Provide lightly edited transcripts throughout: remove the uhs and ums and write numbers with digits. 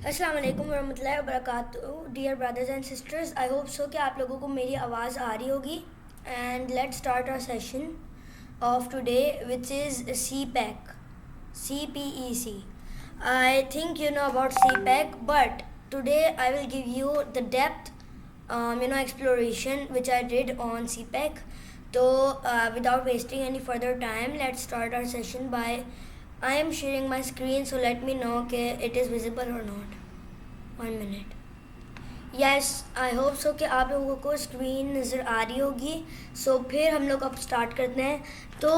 अस्सलाम वालेकुम वरहमतुल्लाहि वबरकातुहू dear brothers and sisters. I hope so कि आप लोगों को मेरी आवाज़ आ रही होगी। And let's start our session of today, which is CPEC, CPEC. I think you know about CPEC, but today I will give you the depth, exploration which I did on CPEC. So, without wasting any further time, let's start our session by I am sharing my screen. So let me know if it is visible or not. 1 minute. Yes, I hope so कि आप लोगों को screen नज़र आ रही होगी। फिर हम लोग अब स्टार्ट करते हैं। तो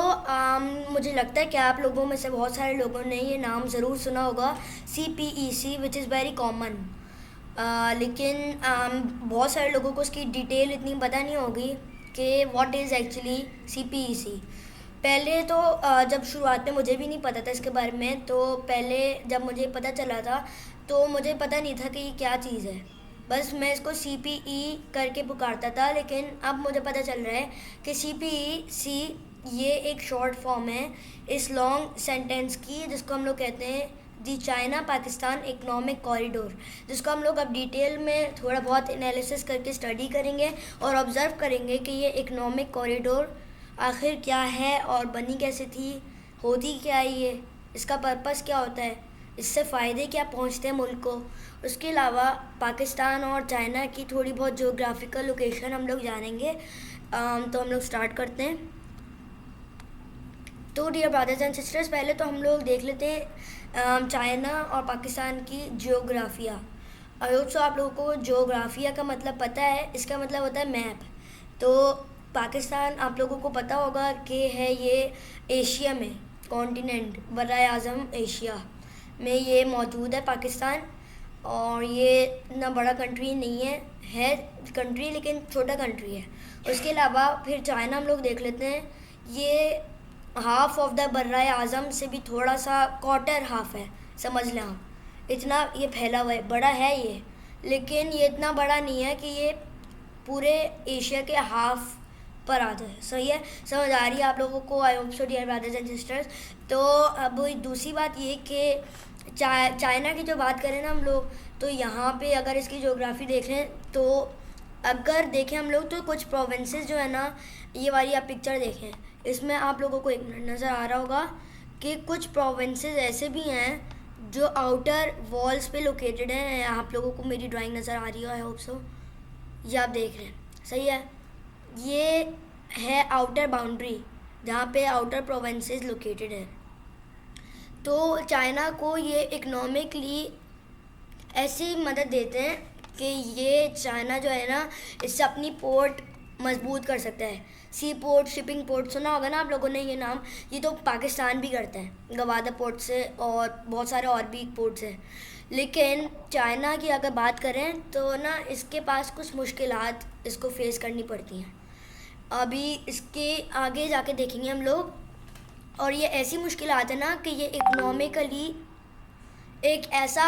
मुझे लगता है कि आप लोगों में से बहुत सारे लोगों ने ये नाम ज़रूर सुना होगा, CPEC, which is very common. लेकिन बहुत सारे लोगों को उसकी डिटेल इतनी पता नहीं होगी कि व्हाट इज़ एक्चुअली CPEC। पहले तो जब शुरुआत में मुझे भी नहीं पता था इसके बारे में, तो पहले जब मुझे पता चला था तो मुझे पता नहीं था कि ये क्या चीज़ है। बस मैं इसको CPE करके पुकारता था, लेकिन अब मुझे पता चल रहा है कि CPEC ये एक शॉर्ट फॉर्म है इस लॉन्ग सेंटेंस की, जिसको हम लोग कहते हैं दी चाइना पाकिस्तान इकोनॉमिक कॉरिडोर, जिसको हम लोग अब डिटेल में थोड़ा बहुत एनालिसिस करके स्टडी करेंगे और ऑब्ज़र्व करेंगे कि ये इकोनॉमिक कॉरिडोर आखिर क्या है और बनी कैसे थी, होती क्या है ये, इसका पर्पस क्या होता है, इससे फ़ायदे क्या पहुंचते हैं मुल्क को। उसके अलावा पाकिस्तान और चाइना की थोड़ी बहुत जोग्राफिकल लोकेशन हम लोग जानेंगे। तो हम लोग स्टार्ट करते हैं। तो डियर ब्रदर्स एंड सिस्टर्स, पहले तो हम लोग देख लेते हैं चाइना और पाकिस्तान की जियोग्राफिया। आई होप सो आप लोगों को जियोग्राफिया का मतलब पता है। इसका मतलब होता है मैप। तो पाकिस्तान आप लोगों को पता होगा कि है ये एशिया में, कॉन्टिनेंट बराए आज़म एशिया में ये मौजूद है पाकिस्तान। और ये इतना बड़ा कंट्री नहीं है कंट्री, लेकिन छोटा कंट्री है। उसके अलावा फिर चाइना हम लोग देख लेते हैं। ये हाफ ऑफ द बर्राए आज़म से भी थोड़ा सा क्वार्टर हाफ है, समझ लें आप। इतना ये फैला हुआ है, बड़ा है ये, लेकिन ये इतना बड़ा नहीं है कि ये पूरे एशिया के हाफ पर आ जाए। सही है, समझ आ रही है आप लोगों को। I hope so dear brothers and sisters. तो अब दूसरी बात ये कि चाइना की जो बात करें ना हम लोग, तो यहाँ पे अगर इसकी ज्योग्राफी देखें तो अगर देखें हम लोग तो कुछ प्रोविंसेस जो है ना, ये वाली आप पिक्चर देखें, इसमें आप लोगों को एक मिनट नज़र आ रहा होगा कि कुछ प्रोविंसेस ऐसे भी हैं जो आउटर वॉल्स पे लोकेटेड हैं। आप लोगों को मेरी ड्राइंग नज़र आ रही है, आई होप सो। ये आप देख रहे हैं, सही है। ये है आउटर बाउंड्री, जहाँ पे आउटर प्रोविंसेस लोकेटेड है। तो चाइना को ये इकोनॉमिकली ऐसी मदद देते हैं कि ये चाइना जो है ना, इससे अपनी पोर्ट मजबूत कर सकता है। सी पोर्ट, शिपिंग पोर्ट सुना होगा ना आप लोगों ने ये नाम। ये तो पाकिस्तान भी करता है, गवादर पोर्ट से और बहुत सारे और भी पोर्ट्स हैं। लेकिन चाइना की अगर बात करें तो ना, इसके पास कुछ मुश्किलात इसको फेस करनी पड़ती हैं। अभी इसके आगे जाके देखेंगे हम लोग। और ये ऐसी मुश्किलात है ना कि ये इकोनॉमिकली एक ऐसा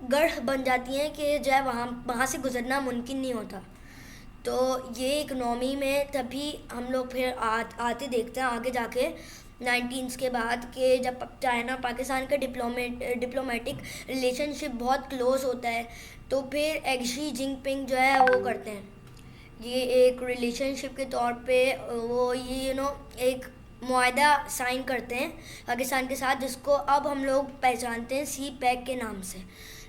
गढ़ बन जाती हैं कि जो है वहाँ से गुजरना मुमकिन नहीं होता। तो ये इकोनॉमी में तभी हम लोग फिर आते देखते हैं आगे जाके 19 के बाद, कि जब चाइना पाकिस्तान का डिप्लोमेटिक रिलेशनशिप बहुत क्लोज होता है, तो फिर शी जिनपिंग जो है वो करते हैं ये एक रिलेशनशिप के तौर पे, वो ये एक मुआहदा साइन करते हैं पाकिस्तान के साथ, जिसको अब हम लोग पहचानते हैं CPEC के नाम से।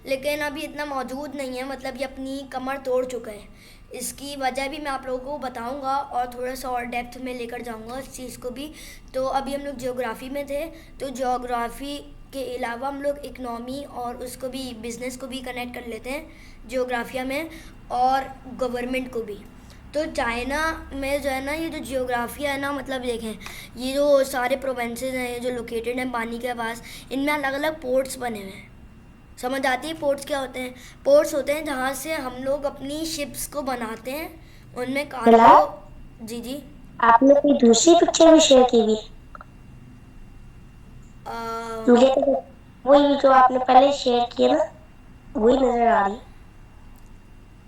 लेकिन अभी इतना मौजूद नहीं है, मतलब ये अपनी कमर तोड़ चुका है। इसकी वजह भी मैं आप लोगों को बताऊंगा और थोड़ा सा और डेप्थ में लेकर जाऊंगा इस चीज़ को भी। तो अभी हम लोग जियोग्राफी में थे, तो जियोग्राफी के अलावा हम लोग इकनॉमी और उसको भी, बिज़नेस को भी कनेक्ट कर लेते हैं जियोग्राफिया में, और गवर्नमेंट को भी। तो चाइना में जो है ना, ये जो जियोग्राफिया है ना, मतलब देखें ये जो सारे प्रोविंसेस हैं जो लोकेटेड हैं पानी के पास, इनमें अलग अलग पोर्ट्स बने हुए हैं। समझ आती है पोर्ट्स क्या होते हैं? पोर्ट्स होते हैं जहाँ से हम लोग अपनी शिप्स को बनाते हैं, उनमें कार्गो। जी जी, आपने कोई दूसरी पिक्चर भी शेयर की हुई? मुझे तो वही जो आपने पहले शेयर किया ना, वही नजर आ रही।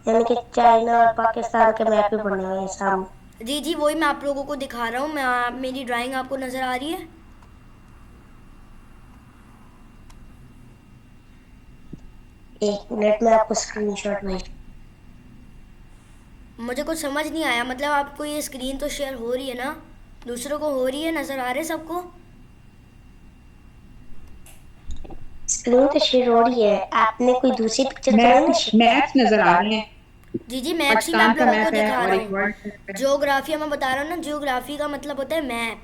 यानी कि चाइना और पाकिस्तान के मैप पे बने हुए हैं सामने। जी जी, वही मैं आप लोगों को दिखा रहा हूँ। मेरी ड्राइंग आपको नज़र आ रही है? एक मिनट में आपको स्क्रीनशॉट भेज। मुझे कुछ समझ नहीं आया, मतलब आपको ये स्क्रीन तो शेयर हो रही है ना, दूसरों को हो रही है, नज़र आ रहे सबको? स्क्रीन तो शेयर हो रही है, आपने कोई दूसरी पिक्चर करें ना शेयर। मैप्स नजर आ रहे हैं। जी जी, मैप्स ही मैं पाकिस्तान आप का लोगों को मैप है दिखा और रहा एक वर्ल्ड हूँ। मैप है। जियोग्राफिया मैं बता रहा हूँ ना, जियोग्राफी का मतलब होता है मैप।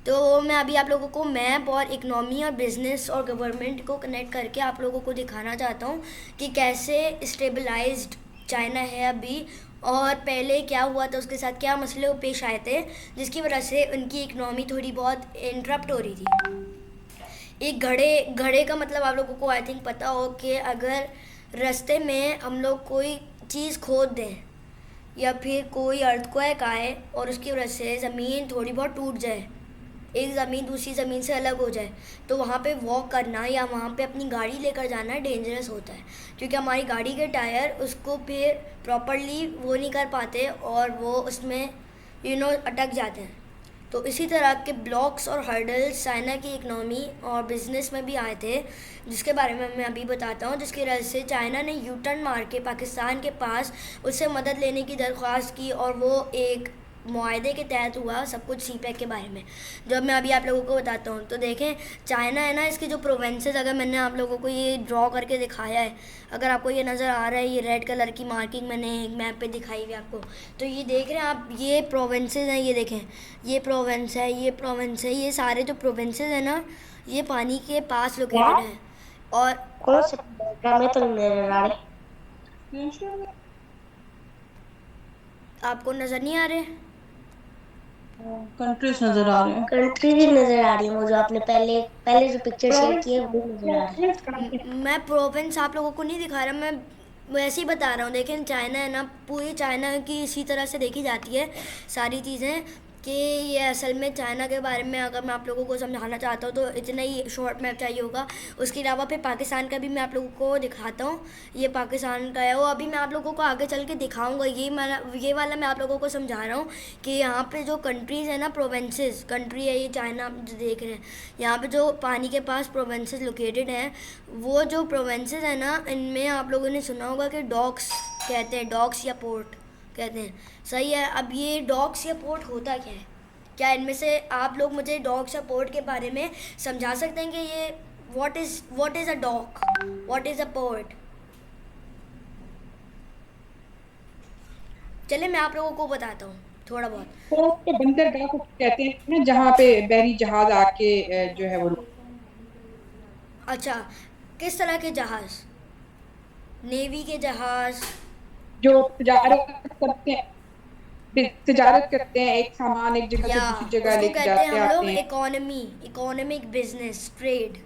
तो मैं अभी आप लोगों को मैप और इकोनॉमी और बिजनेस और गवर्नमेंट को कनेक्ट करके आप लोगों को दिखाना चाहता हूँ कि कैसे स्टेबलाइज्ड चाइना है अभी, और पहले क्या हुआ था, उसके साथ क्या मसले पेश आए थे जिसकी वजह से उनकी इकनॉमी थोड़ी बहुत इंटरप्ट हो रही थी। एक घड़े घड़े का मतलब आप लोगों को आई थिंक पता हो कि अगर रास्ते में हम लोग कोई चीज़ खोद दें या फिर कोई अर्थक्वेक आए और उसकी वजह से ज़मीन थोड़ी बहुत टूट जाए, एक ज़मीन दूसरी ज़मीन से अलग हो जाए, तो वहाँ पे वॉक करना या वहाँ पे अपनी गाड़ी लेकर जाना डेंजरस होता है, क्योंकि हमारी गाड़ी के टायर उसको फिर प्रॉपरली वो नहीं कर पाते और वो उसमें अटक जाते हैं। तो इसी तरह के ब्लॉक्स और हर्डल्स चाइना की इकनॉमी और बिजनेस में भी आए थे, जिसके बारे में मैं अभी बताता हूँ, जिसकी वजह से चाइना ने यू टर्न मार के पाकिस्तान के पास उससे मदद लेने की दरख्वास्त की, और वो एक मुआहदे के तहत हुआ सब कुछ सी पैक के बारे में, जो मैं अभी आप लोगों को बताता हूँ। तो देखें, चाइना है ना, इसकी जो प्रोविंसेस, अगर मैंने आप लोगों को ये ड्रॉ करके दिखाया है, अगर आपको ये नज़र आ रहा है, ये रेड कलर की मार्किंग मैंने एक मैप पे दिखाई हुई आपको, तो ये देख रहे हैं आप, ये प्रोविंसेस हैं, ये देखें, ये प्रोविंस है, ये प्रोविंस है, ये सारे जो प्रोविंसेस हैं ना, ये पानी के पास लोकेटेड हैं। और कौन से में तो नहीं नजर आ रहे। आपको नज़र नहीं आ रहे? कंट्रीज नजर आ रहे हैं। कंट्री भी नजर आ रही है, वो जो आपने पहले पहले जो पिक्चर शेयर की है वो नजर आ रही है। मैं प्रोविंस आप लोगों को नहीं दिखा रहा, मैं वैसे ही बता रहा हूँ। देखें, चाइना है ना, पूरी चाइना की इसी तरह से देखी जाती है सारी चीज़ें, कि ये असल में चाइना के बारे में अगर मैं आप लोगों को समझाना चाहता हूँ तो इतना ही शॉर्ट मैप चाहिए होगा। उसके अलावा फिर पाकिस्तान का भी मैं आप लोगों को दिखाता हूँ। ये पाकिस्तान का है, वो अभी मैं आप लोगों को आगे चल के दिखाऊंगा। ये वाला मैं आप लोगों को समझा रहा हूँ कि यहाँ पे जो कंट्रीज़ है ना, प्रोविंसेस कंट्री है ये चाइना, आप जो देख रहे हैं यहाँ पे जो पानी के पास प्रोविंसेस लोकेटेड हैं, वो जो प्रोविंसेस है ना, इनमें आप लोगों ने सुना होगा कि डॉक्स कहते हैं, डॉक्स या पोर्ट कहते हैं, सही है। अब ये डॉक्स या पोर्ट होता क्या है? क्या इनमें से आप लोग मुझे डॉक्स या पोर्ट के बारे में समझा सकते हैं कि ये what is a dock, what is a port? चलिए मैं आप लोगों को बताता हूँ थोड़ा बहुत। पोर्ट तो बंदरगाह को कहते हैं ना, जहाँ पे बहरी जहाज आके जो है वो अच्छा, किस तरह के जहाज़? नेवी के जहाज़? जो तिजारत करते हैं, एक सामान एक जगह से या दूसरी जगह उसको लेके कहते हैं जाते हम आते लोग हैं। Economic business trade.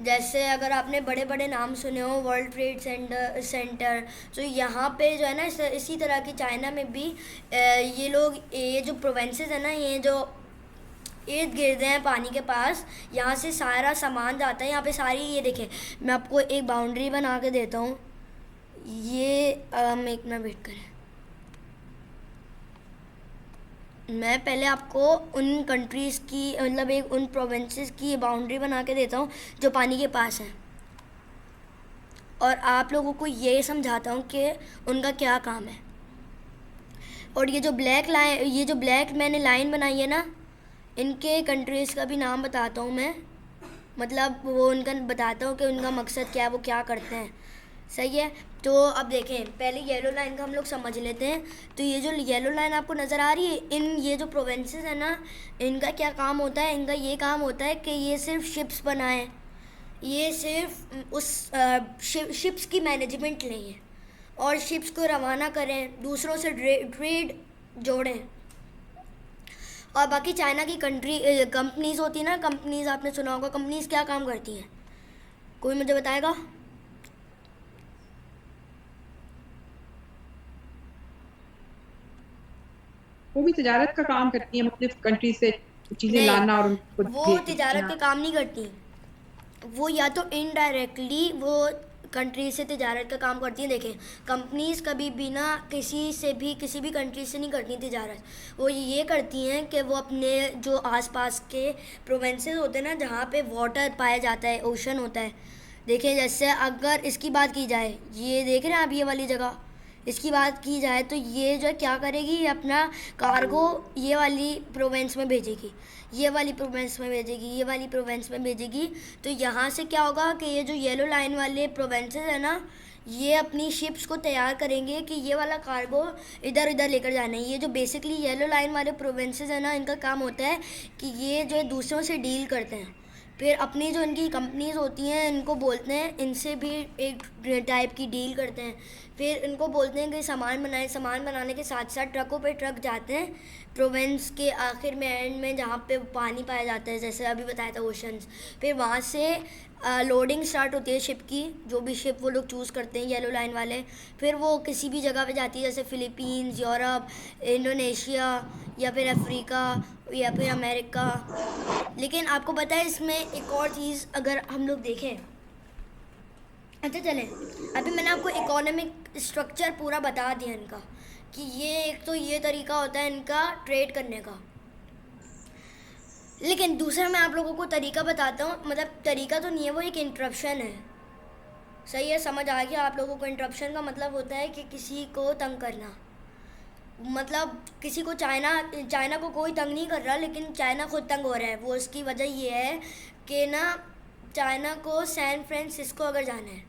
जैसे अगर आपने बड़े बड़े नाम सुने हो, वर्ल्ड ट्रेड सेंटर, तो यहाँ पे जो है ना, इसी तरह की चाइना में भी ये लोग, ये जो प्रोविंसेस है ना, ये जो इर्द गिर्द हैं पानी के पास, यहाँ से सारा सामान जाता है यहाँ पे सारी। ये देखें, मैं आपको एक बाउंड्री बना के देता हूँ, ये एक मिनट वेट करें, मैं पहले आपको उन कंट्रीज़ की, मतलब एक उन प्रोविंसेस की बाउंड्री बना के देता हूँ जो पानी के पास है, और आप लोगों को ये समझाता हूँ कि उनका क्या काम है। और ये जो ब्लैक मैंने लाइन बनाई है ना, इनके कंट्रीज़ का भी नाम बताता हूँ मैं, मतलब वो उनका बताता हूँ कि उनका मकसद क्या है, वो क्या करते हैं, सही है। तो अब देखें, पहले येलो लाइन का हम लोग समझ लेते हैं। तो ये जो येलो लाइन आपको नज़र आ रही है, ये जो प्रोविंसेस है ना, इनका क्या काम होता है? इनका ये काम होता है कि ये सिर्फ शिप्स बनाएं, ये सिर्फ उस शिप्स की मैनेजमेंट लें और शिप्स को रवाना करें, दूसरों से ट्रेड जोड़ें। और बाकी चाइना की कंपनीज़ होती है ना, कंपनीज़ आपने सुना होगा, कंपनीज़ क्या काम करती हैं? कोई मुझे बताएगा? वो भी तिजारत का काम करती है, मुख्तलिफ कंट्री से चीजें नहीं, लाना और उनको वो तिजारत के काम नहीं करती, वो या तो इनडायरेक्टली वो कंट्री से तिजारत का काम करती हैं। देखें, कंपनीज़ कभी भी ना किसी भी कंट्री से नहीं करती तिजारत। वो ये करती हैं कि वो अपने जो आसपास के प्रोविंसेस होते हैं ना, जहाँ पे वाटर पाया जाता है, ओशन होता है, देखिए जैसे अगर इसकी बात की जाए, ये देख रहे हैं आप ये वाली जगह, इसकी बात की जाए तो ये जो है क्या करेगी, ये अपना कार्गो ये वाली प्रोविंस में भेजेगी, ये वाली प्रोविंस में भेजेगी, ये वाली प्रोविंस में भेजेगी। तो यहाँ से क्या होगा कि ये जो येलो लाइन वाले प्रोविंसेस है ना, ये अपनी शिप्स को तैयार करेंगे कि ये वाला कार्गो इधर इधर लेकर जाना है। ये जो बेसिकली येलो लाइन वाले प्रोविंसेस है ना, इनका काम होता है कि ये जो है दूसरों से डील करते हैं। फिर अपनी जो इनकी कंपनीज होती हैं इनको बोलते हैं, इनसे भी एक टाइप की डील करते हैं। फिर इनको बोलते हैं कि सामान बनाएं, सामान बनाने के साथ साथ ट्रकों पे ट्रक जाते हैं प्रोविंस के आखिर में, एंड में, जहाँ पे पानी पाया जाता है, जैसे अभी बताया था ओशंस। फिर वहाँ से लोडिंग स्टार्ट होती है शिप की, जो भी शिप वो लोग चूज़ करते हैं येलो लाइन वाले। फिर वो किसी भी जगह पे जाती है, जैसे फ़िलीपींस, यूरोप, इंडोनेशिया, या फिर अफ्रीका, या फिर अमेरिका। लेकिन आपको पता है इसमें एक और चीज़ अगर हम लोग देखें, अच्छा चलें, अभी मैंने आपको इकोनॉमिक स्ट्रक्चर पूरा बता दिया इनका, कि ये एक तो ये तरीका होता है इनका ट्रेड करने का। लेकिन दूसरा मैं आप लोगों को तरीका बताता हूँ, मतलब तरीका तो नहीं है, वो एक इंटरप्शन है। सही है, समझ आ गया आप लोगों को? इंटरप्शन का मतलब होता है कि किसी को तंग करना, मतलब किसी को चाइना को कोई तंग नहीं कर रहा, लेकिन चाइना खुद तंग हो रहा है। वो उसकी वजह ये है कि ना चाइना को सैन फ्रांसिस्को अगर जाना है,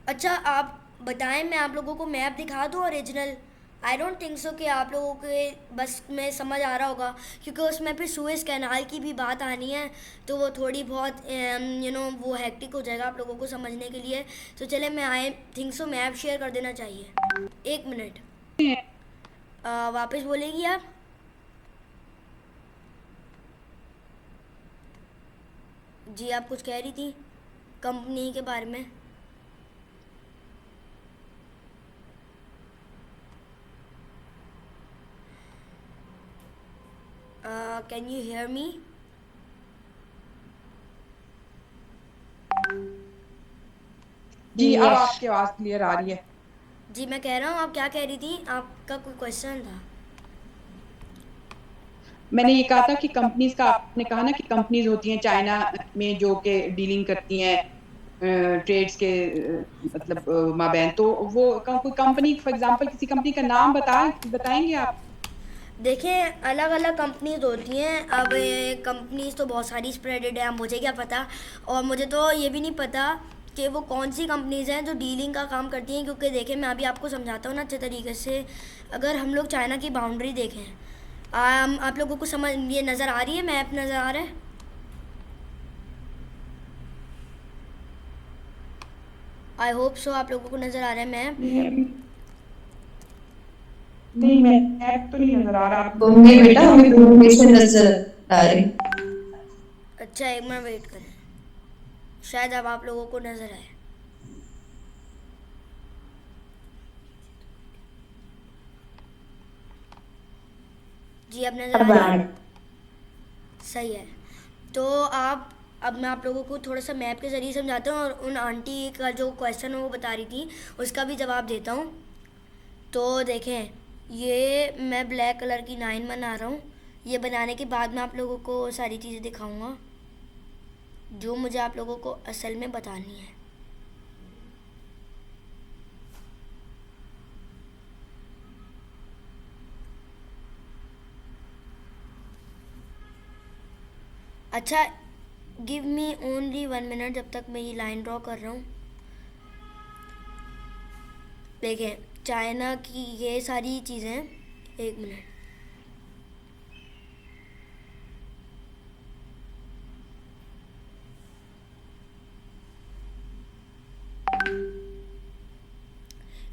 अच्छा आप बताएं, मैं आप लोगों को मैप दिखा दूँ original? I don't think so कि आप लोगों के बस में समझ आ रहा होगा, क्योंकि उसमें फिर सुएज कैनाल की भी बात आनी है, तो वो थोड़ी बहुत वो हेक्टिक हो जाएगा आप लोगों को समझने के लिए। तो चले, मैं I think so map share कर देना चाहिए। एक मिनट, वापस बोलेगी आप? जी आप कुछ कह रही थी कंपनी के बारे में। Can you hear me? जी अब Yes. आपकी आवाज क्लियर आ रही है। जी मैं कह रहा हूँ, आप क्या कह रही थी? आपका कोई क्वेश्चन था? मैंने ये कहा था कि कंपनीज का, आपने कहा ना कि कंपनीज होती हैं चाइना में जो कि डीलिंग करती हैं ट्रेड्स के मतलब माबैन, तो वो कोई कंपनी, फॉर एग्जांपल किसी कंपनी का नाम बताएंगे आप? देखिए अलग अलग कंपनीज होती हैं। अब कंपनीज तो बहुत सारी स्प्रेडेड है, अब मुझे क्या पता, और मुझे तो ये भी नहीं पता कि वो कौन सी कंपनीज हैं जो डीलिंग का काम करती हैं। क्योंकि देखिए मैं अभी आपको समझाता हूँ ना अच्छे तरीके से। अगर हम लोग चाइना की बाउंड्री देखें, आप लोगों को समझ ये नज़र आ रही है, मैप नज़र आ रहा है? आई होप सो आप लोगों को नज़र आ रहा है मैप। नहीं, मैप तो नहीं नजर आ रहा आपको। नहीं बेटा, हमें दोनों में से नजर आ रहे। अच्छा एक मिनट वेट करें, शायद अब आप लोगों को नज़र आए। जी अब नज़र आ रहा है? सही है। तो अब मैं आप लोगों को थोड़ा सा मैप के ज़रिए समझाता हूँ, और उन आंटी का जो क्वेश्चन है वो बता रही थी उसका भी जवाब देता हूँ। तो देखें, ये मैं ब्लैक कलर की लाइन बना रहा हूँ। ये बनाने के बाद मैं आप लोगों को सारी चीज़ें दिखाऊंगा जो मुझे आप लोगों को असल में बतानी है। अच्छा गिव मी ओनली 1 मिनट, जब तक मैं ये लाइन ड्रॉ कर रहा हूँ। देखें चाइना की ये सारी चीज़ें, एक मिनट,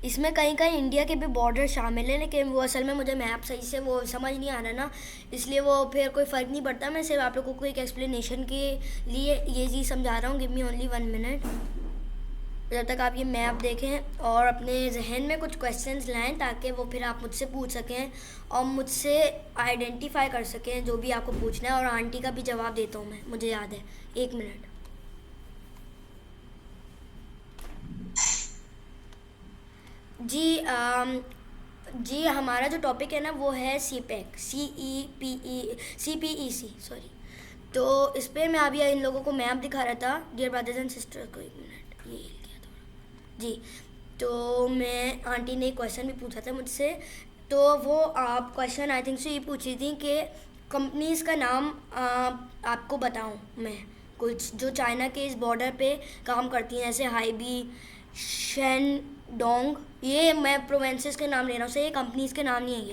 इसमें कहीं कहीं इंडिया के भी बॉर्डर शामिल है, लेकिन वो असल में मुझे मैप सही से वो समझ नहीं आ रहा ना, इसलिए वो फिर कोई फ़र्क नहीं पड़ता। मैं सिर्फ आप लोगों को एक एक्सप्लेनेशन के लिए ये चीज़ समझा रहा हूँ। गिव मी ओनली 1 मिनट, जब तक आप ये मैप देखें और अपने जहन में कुछ क्वेश्चंस लाएं, ताकि वो फिर आप मुझसे पूछ सकें और मुझसे आइडेंटिफाई कर सकें जो भी आपको पूछना है। और आंटी का भी जवाब देता हूँ मैं, मुझे याद है। एक मिनट। जी हमारा जो टॉपिक है ना वो है CPEC, सॉरी। तो इस पर मैं अभी इन लोगों को मैप दिखा रहा था, डियर ब्रदर्स एंड सिस्टर्स को। एक मिनट, ये हिल गया थोड़ा जी। तो मैं आंटी ने एक क्वेश्चन भी पूछा था मुझसे, तो वो आप क्वेश्चन आई थिंक से ये पूछी थी कि कंपनीज़ का नाम आपको बताऊं मैं कुछ जो चाइना के इस बॉर्डर पे काम करती हैं, जैसे हाईबी, शेनडोंग, ये मैं प्रोविंसेस के नाम ले रहा हूँ, ये कंपनीज़ के नाम नहीं है ये,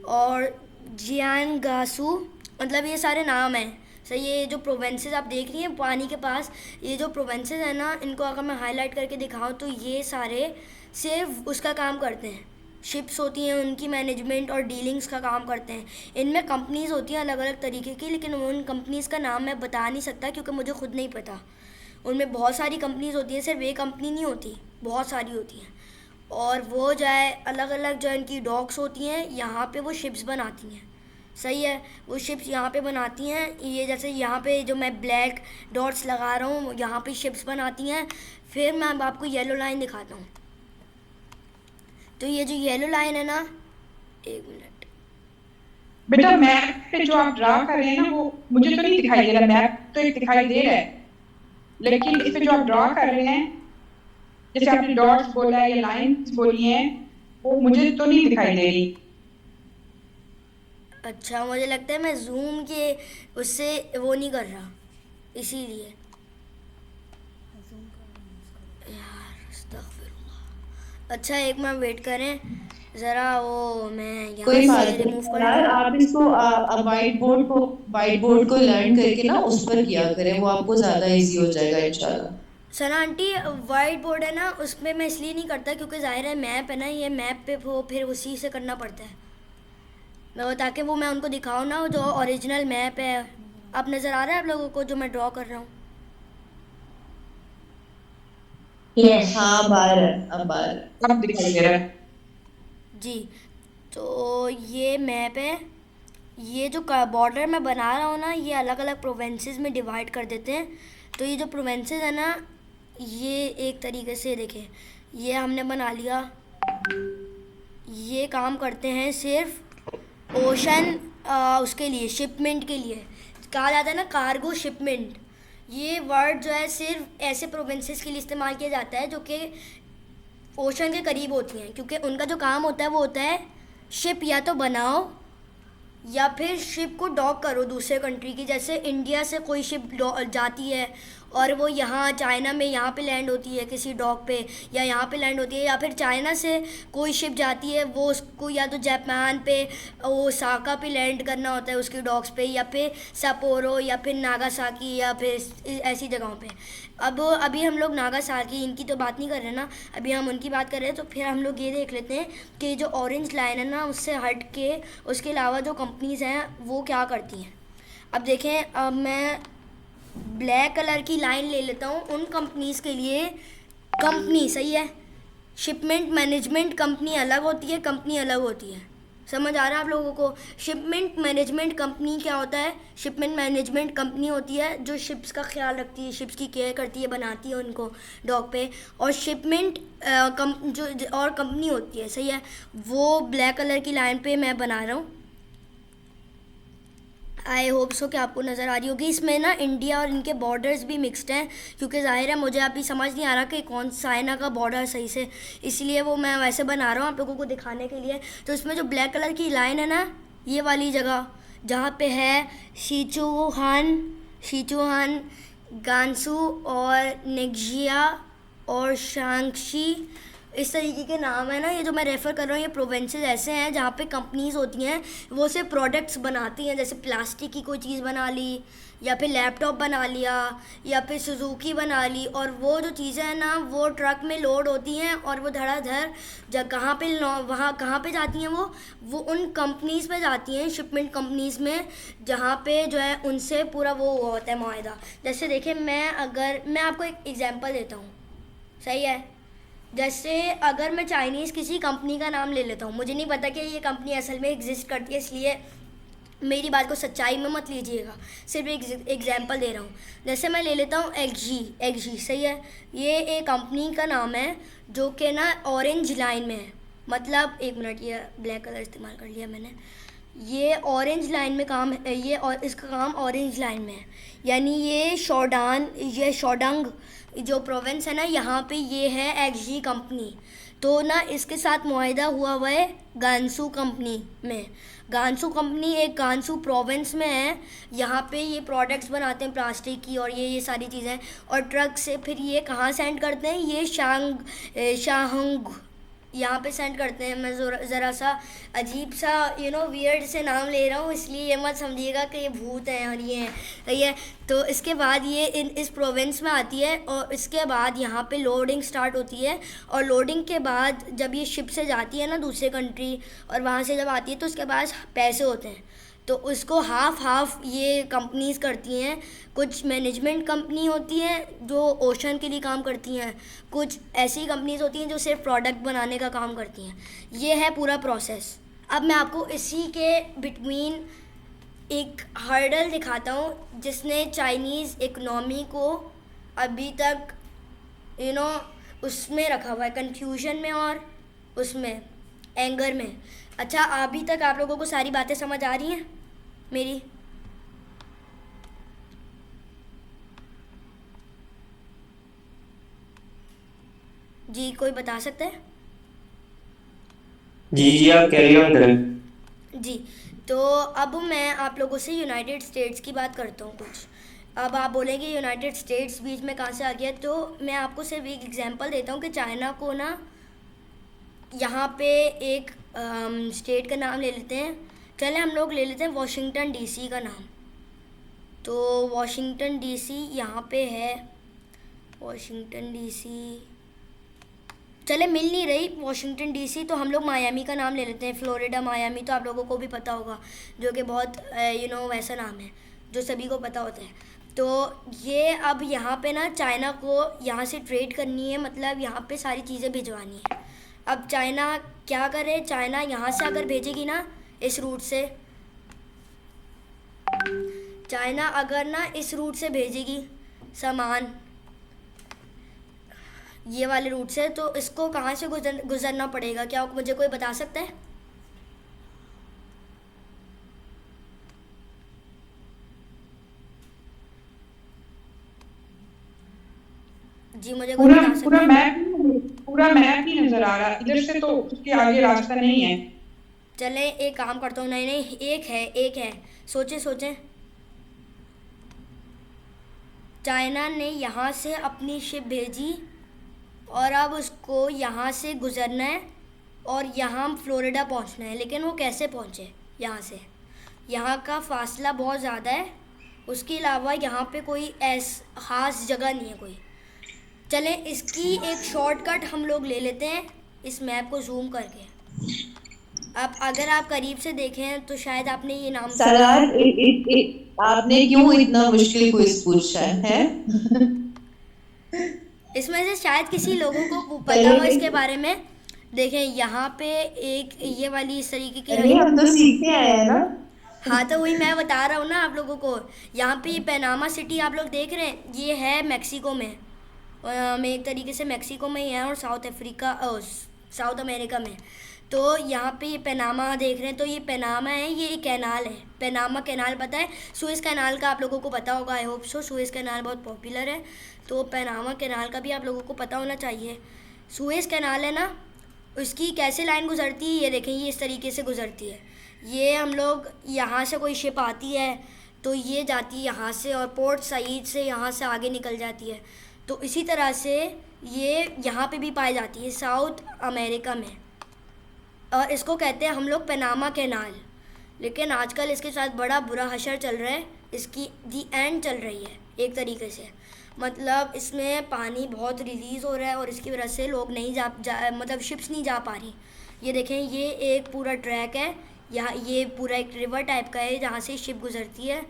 और जियानगासू, मतलब ये सारे नाम हैं। सही, ये जो प्रोविंसेस आप देख रही हैं पानी के पास, ये जो प्रोविंसेस है ना, इनको अगर मैं हाईलाइट करके दिखाऊं तो ये सारे सिर्फ उसका काम करते हैं, शिप्स होती हैं उनकी मैनेजमेंट और डीलिंग्स का काम करते हैं। इनमें कंपनीज़ होती हैं अलग अलग तरीके की, लेकिन उन कंपनीज़ का नाम मैं बता नहीं सकता क्योंकि मुझे खुद नहीं पता। उनमें बहुत सारी कंपनीज़ होती हैं, सिर्फ एक कंपनी नहीं होती, बहुत सारी होती हैं। और वो जो है अलग अलग जो इनकी डॉक्स होती हैं, यहाँ पे वो शिप्स बनाती हैं। सही है, वो शिप्स यहाँ पे बनाती हैं, ये जैसे यहाँ पे जो मैं ब्लैक डॉट्स लगा रहा हूँ, यहाँ पे शिप्स बनाती हैं। फिर मैं अब आपको येलो लाइन दिखाता हूँ। तो ये जो येलो लाइन है ना, एक मिनट, बेटा मैप पे जो आप ड्रा कर रहे हैं ना, वो मुझे तो नहीं दिखाई दे रहा। मैप तो एक दिखाई दे रहा है, लेकिन इस पे जो आप ड्रा कर रहे हैं, जैसे आपने डॉट्स बोला है या लाइंस बोली हैं, वो मुझे तो नहीं दिखाई दे रही। अच्छा मुझे लगता है मैं जूम के उससे वो नहीं कर रहा, इसीलिए। यार अस्तगफिरुल्लाह। अच्छा एक मिनट वेट करें ज़रा, वो मैं कोई यहाँ बात से नहीं रिमूव कर यार, लूँ। आप इसको व्हाइट बोर्ड को लर्न करके ना उस पर किया करें, वो आपको ज्यादा इजी हो जाएगा इंशाल्लाह। सना आंटी, वाइट बोर्ड है ना, उसमें मैं इसलिए नहीं करता क्योंकि ज़ाहिर है मैप है ना, ये मैप पे वो फिर उसी से करना पड़ता है मैं, ताकि वो मैं उनको दिखाऊँ ना जो ओरिजिनल मैप है। अब नज़र आ रहा है आप लोगों को जो मैं ड्रॉ कर रहा हूँ? यस। हाँ बाहर है, अब बाहर है। अब दिखाई दे रहा है जी। तो ये मैप है, ये जो बॉर्डर मैं बना रहा हूँ ना, ये अलग अलग प्रोविंसेस में डिवाइड कर देते हैं। तो ये जो प्रोविंसेस है ना, ये एक तरीके से देखें, ये हमने बना लिया। ये काम करते हैं सिर्फ ओशन उसके लिए, शिपमेंट के लिए कहा जाता है ना, कार्गो शिपमेंट। ये वर्ड जो है सिर्फ ऐसे प्रोविंसेस के लिए इस्तेमाल किया जाता है जो कि ओशन के करीब होती हैं, क्योंकि उनका जो काम होता है वो होता है शिप या तो बनाओ या फिर शिप को डॉक करो दूसरे कंट्री की। जैसे इंडिया से कोई शिप जाती है और वो यहाँ चाइना में यहाँ पे लैंड होती है किसी डॉक पे, या यहाँ पे लैंड होती है, या फिर चाइना से कोई शिप जाती है वो उसको या तो जापान पे ओसाका पे लैंड करना होता है उसकी डॉक्स पे, या फिर सपोरो या फिर नागासाकी या फिर ऐसी जगहों पे। अब अभी हम लोग नागासाकी इनकी तो बात नहीं कर रहे ना, अभी हम उनकी बात कर रहे हैं। तो फिर हम लोग ये देख लेते हैं कि जो ऑरेंज लाइन है ना, उससे हट के उसके अलावा जो कंपनीज़ हैं वो क्या करती हैं। अब देखें, अब मैं ब्लैक कलर की लाइन ले लेता हूँ उन कंपनीज़ के लिए। कंपनी सही है, शिपमेंट मैनेजमेंट कंपनी अलग होती है, कंपनी अलग होती है। समझ आ रहा है आप लोगों को? शिपमेंट मैनेजमेंट कंपनी क्या होता है? शिपमेंट मैनेजमेंट कंपनी होती है जो शिप्स का ख्याल रखती है, शिप्स की केयर करती है, बनाती है उनको डॉक पे। और शिपमेंट जो और कंपनी होती है, सही है, वो ब्लैक कलर की लाइन पे मैं बना रहा हूँ। आई होप सो कि आपको नज़र आ रही होगी। इसमें ना इंडिया और इनके बॉर्डर्स भी मिक्सड हैं, क्योंकि ज़ाहिर है मुझे अभी समझ नहीं आ रहा कि कौन चाइना का बॉर्डर सही से, इसलिए वो मैं वैसे बना रहा हूँ आप लोगों को दिखाने के लिए। तो इसमें जो ब्लैक कलर की लाइन है ना, ये वाली जगह जहाँ पे है शीचुहान, गांसू और नेक्जिया और शांगशी, इस तरीके के नाम है ना। ये जो मैं रेफ़र कर रहा हूँ ये प्रोविंसेस ऐसे हैं जहाँ पे कंपनीज़ होती हैं, वो सिर्फ प्रोडक्ट्स बनाती हैं, जैसे प्लास्टिक की कोई चीज़ बना ली, या फिर लैपटॉप बना लिया, या फिर सुजुकी बना ली। और वो जो चीज़ें हैं ना, वो ट्रक में लोड होती हैं और वो धड़ाधड़ कहाँ पे वहाँ कहाँ पे जाती हैं, वो उन कंपनीज़ पे जाती हैं, शिपमेंट कंपनीज़ में, जहाँ पे जो है उनसे पूरा वो होता है मुआहदा। जैसे देखिए, मैं आपको एक एग्जांपल देता हूँ, सही है। जैसे अगर मैं चाइनीज़ किसी कंपनी का नाम ले लेता हूँ, मुझे नहीं पता कि ये कंपनी असल में एग्जिस्ट करती है, इसलिए मेरी बात को सच्चाई में मत लीजिएगा, सिर्फ एक एग्जांपल दे रहा हूँ। जैसे मैं ले लेता हूँ एक्सजी, सही है, ये एक कंपनी का नाम है जो कि ना ऑरेंज लाइन में है। मतलब एक मिनट, ये ब्लैक कलर इस्तेमाल कर लिया मैंने। ये ऑरेंज लाइन में काम है, ये और इसका काम ऑरेंज लाइन में है, यानी ये शोडांग जो प्रोविंस है ना, यहाँ पे ये है एक्सजी कंपनी। तो ना इसके साथ मुआहिदा हुआ है गांसू कंपनी में। गांसू कंपनी एक गांसू प्रोविंस में है। यहाँ पे ये प्रोडक्ट्स बनाते हैं प्लास्टिक की, और ये सारी चीज़ें, और ट्रक से फिर ये कहाँ सेंड करते हैं, ये शाहंग यहाँ पे सेंड करते हैं। मैं ज़रा सा अजीब सा वियर्ड से नाम ले रहा हूँ, इसलिए ये मत समझिएगा कि ये भूत हैं और ये हैं, सही है। तो इसके बाद ये इस प्रोविंस में आती है, और इसके बाद यहाँ पे लोडिंग स्टार्ट होती है, और लोडिंग के बाद जब ये शिप से जाती है ना दूसरे कंट्री, और वहाँ से जब आती है तो उसके पास पैसे होते हैं, तो उसको हाफ ये कंपनीज करती हैं। कुछ मैनेजमेंट कंपनी होती हैं जो ओशन के लिए काम करती हैं, कुछ ऐसी कंपनीज होती हैं जो सिर्फ प्रोडक्ट बनाने का काम करती हैं। ये है पूरा प्रोसेस। अब मैं आपको इसी के बिटवीन एक हर्डल दिखाता हूँ जिसने चाइनीज़ इकनॉमी को अभी तक उसमें रखा हुआ है, कन्फ्यूजन में और उसमें एंगर में। अच्छा, अभी तक आप लोगों को सारी बातें समझ आ रही हैं मेरी? जी, कोई बता सकता है? जी आप कैरी ऑन करें। जी, तो अब मैं आप लोगों से यूनाइटेड स्टेट्स की बात करता हूँ कुछ। अब आप बोलेंगे यूनाइटेड स्टेट्स बीच में कहाँ से आ गया, तो मैं आपको सिर्फ एक एग्जांपल देता हूँ कि चाइना को ना यहाँ पे एक स्टेट का नाम ले लेते हैं। चले हम लोग ले लेते हैं वाशिंगटन डीसी का नाम। तो वाशिंगटन डीसी यहाँ पे है, वाशिंगटन डीसी चले मिल नहीं रही वाशिंगटन डीसी, तो हम लोग मायामी का नाम ले लेते हैं। फ्लोरिडा मायामी तो आप लोगों को भी पता होगा, जो कि बहुत वैसा नाम है जो सभी को पता होता है। तो ये अब यहाँ पे ना चाइना को यहाँ से ट्रेड करनी है, मतलब यहाँ पे सारी चीज़ें भिजवानी है। अब चाइना क्या करे, चाइना यहाँ से अगर भेजेगी ना इस रूट से, चाइना अगर ना इस रूट से भेजेगी सामान ये वाले रूट से, तो इसको कहाँ से गुजरना पड़ेगा, क्या मुझे कोई बता सकता है? जी मुझे कोई बता सकता है? पूरा मैप नहीं नजर आ रहा इधर से, तो उसके आगे रास्ता नहीं है। चले एक काम करता हूँ, नहीं एक है, सोचे चाइना ने यहाँ से अपनी शिप भेजी और अब उसको यहाँ से गुजरना है और यहाँ फ्लोरिडा पहुँचना है। लेकिन वो कैसे पहुँचे यहाँ से, यहाँ का फासला बहुत ज़्यादा है, उसके अलावा यहाँ पे कोई ख़ास जगह नहीं है कोई। चलें इसकी एक शॉर्टकट हम लोग ले लेते हैं इस मैप को जूम करके। अब अगर आप करीब से देखें तो शायद आपने ये नाम सरदार आपने क्यों इतना मुश्किल क्विज पूछा है? इसमें से शायद किसी लोगों को पता हो इसके बारे में। देखें यहाँ पे एक ये वाली इस तरीके की, हम तो सीखते आए हैं ना। हाँ तो वही मैं बता रहा हूँ ना आप लोगों को। यहाँ पे ये पैनामा सिटी आप लोग देख रहे हैं, ये है मैक्सिको में, एक तरीके से मैक्सिको में ही है, और साउथ अमेरिका में। तो यहाँ पे ये पैनामा देख रहे हैं, तो ये पैनामा है, ये एक कैनाल है, पैनामा कैनाल पता है, सुएज़ कैनाल का आप लोगों को पता होगा, आई होप सो। सुएज़ कैनाल बहुत पॉपुलर है, तो पैनामा कैनाल का भी आप लोगों को पता होना चाहिए। सुएज़ कैनाल है ना, उसकी कैसे लाइन गुजरती है ये देखें, ये इस तरीके से गुजरती है। ये हम लोग यहाँ से कोई शिप आती है तो ये जाती है यहाँ से, और पोर्ट सईद से यहाँ से आगे निकल जाती है। तो इसी तरह से ये यहाँ पे भी पाई जाती है साउथ अमेरिका में, और इसको कहते हैं हम लोग पैनामा कैनाल। लेकिन आजकल इसके साथ बड़ा बुरा हशर चल रहा है, इसकी दी एंड चल रही है एक तरीके से, मतलब इसमें पानी बहुत रिलीज़ हो रहा है और इसकी वजह से लोग नहीं मतलब शिप्स नहीं जा पा रही। ये देखें, ये एक पूरा ट्रैक है, यहाँ ये पूरा एक रिवर टाइप का है जहाँ से शिप गुज़रती है,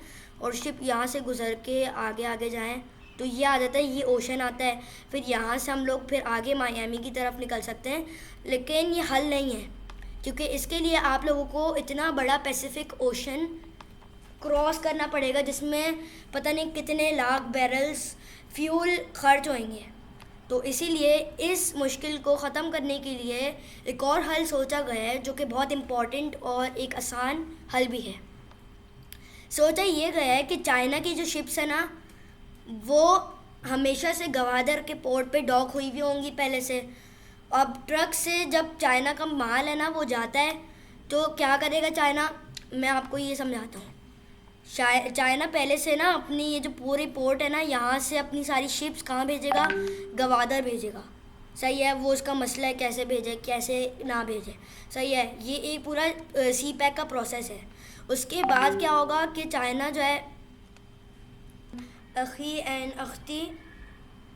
और शिप यहाँ से गुज़र के आगे जाएँ तो ये आ जाता है, ये ओशन आता है। फिर यहाँ से हम लोग फिर आगे मायामी की तरफ निकल सकते हैं। लेकिन ये हल नहीं है, क्योंकि इसके लिए आप लोगों को इतना बड़ा पैसिफिक ओशन क्रॉस करना पड़ेगा, जिसमें पता नहीं कितने लाख बैरल्स फ्यूल खर्च होंगे। तो इसीलिए इस मुश्किल को ख़त्म करने के लिए एक और हल सोचा गया है जो कि बहुत इम्पॉर्टेंट और एक आसान हल भी है। सोचा ये गया है कि चाइना की जो शिप्स है ना, वो हमेशा से गवादर के पोर्ट पे डॉक हुई हुई होंगी पहले से। अब ट्रक से जब चाइना का माल है ना वो जाता है, तो क्या करेगा चाइना, मैं आपको ये समझाता हूँ। चाइना पहले से ना अपनी ये जो पूरी पोर्ट है ना, यहाँ से अपनी सारी शिप्स कहाँ भेजेगा, गवादर भेजेगा। सही है, वो उसका मसला है कैसे भेजे कैसे ना भेजे। सही है, ये एक पूरा सी पैक का प्रोसेस है। उसके बाद क्या होगा कि चाइना जो है अखी एंड अख्ती,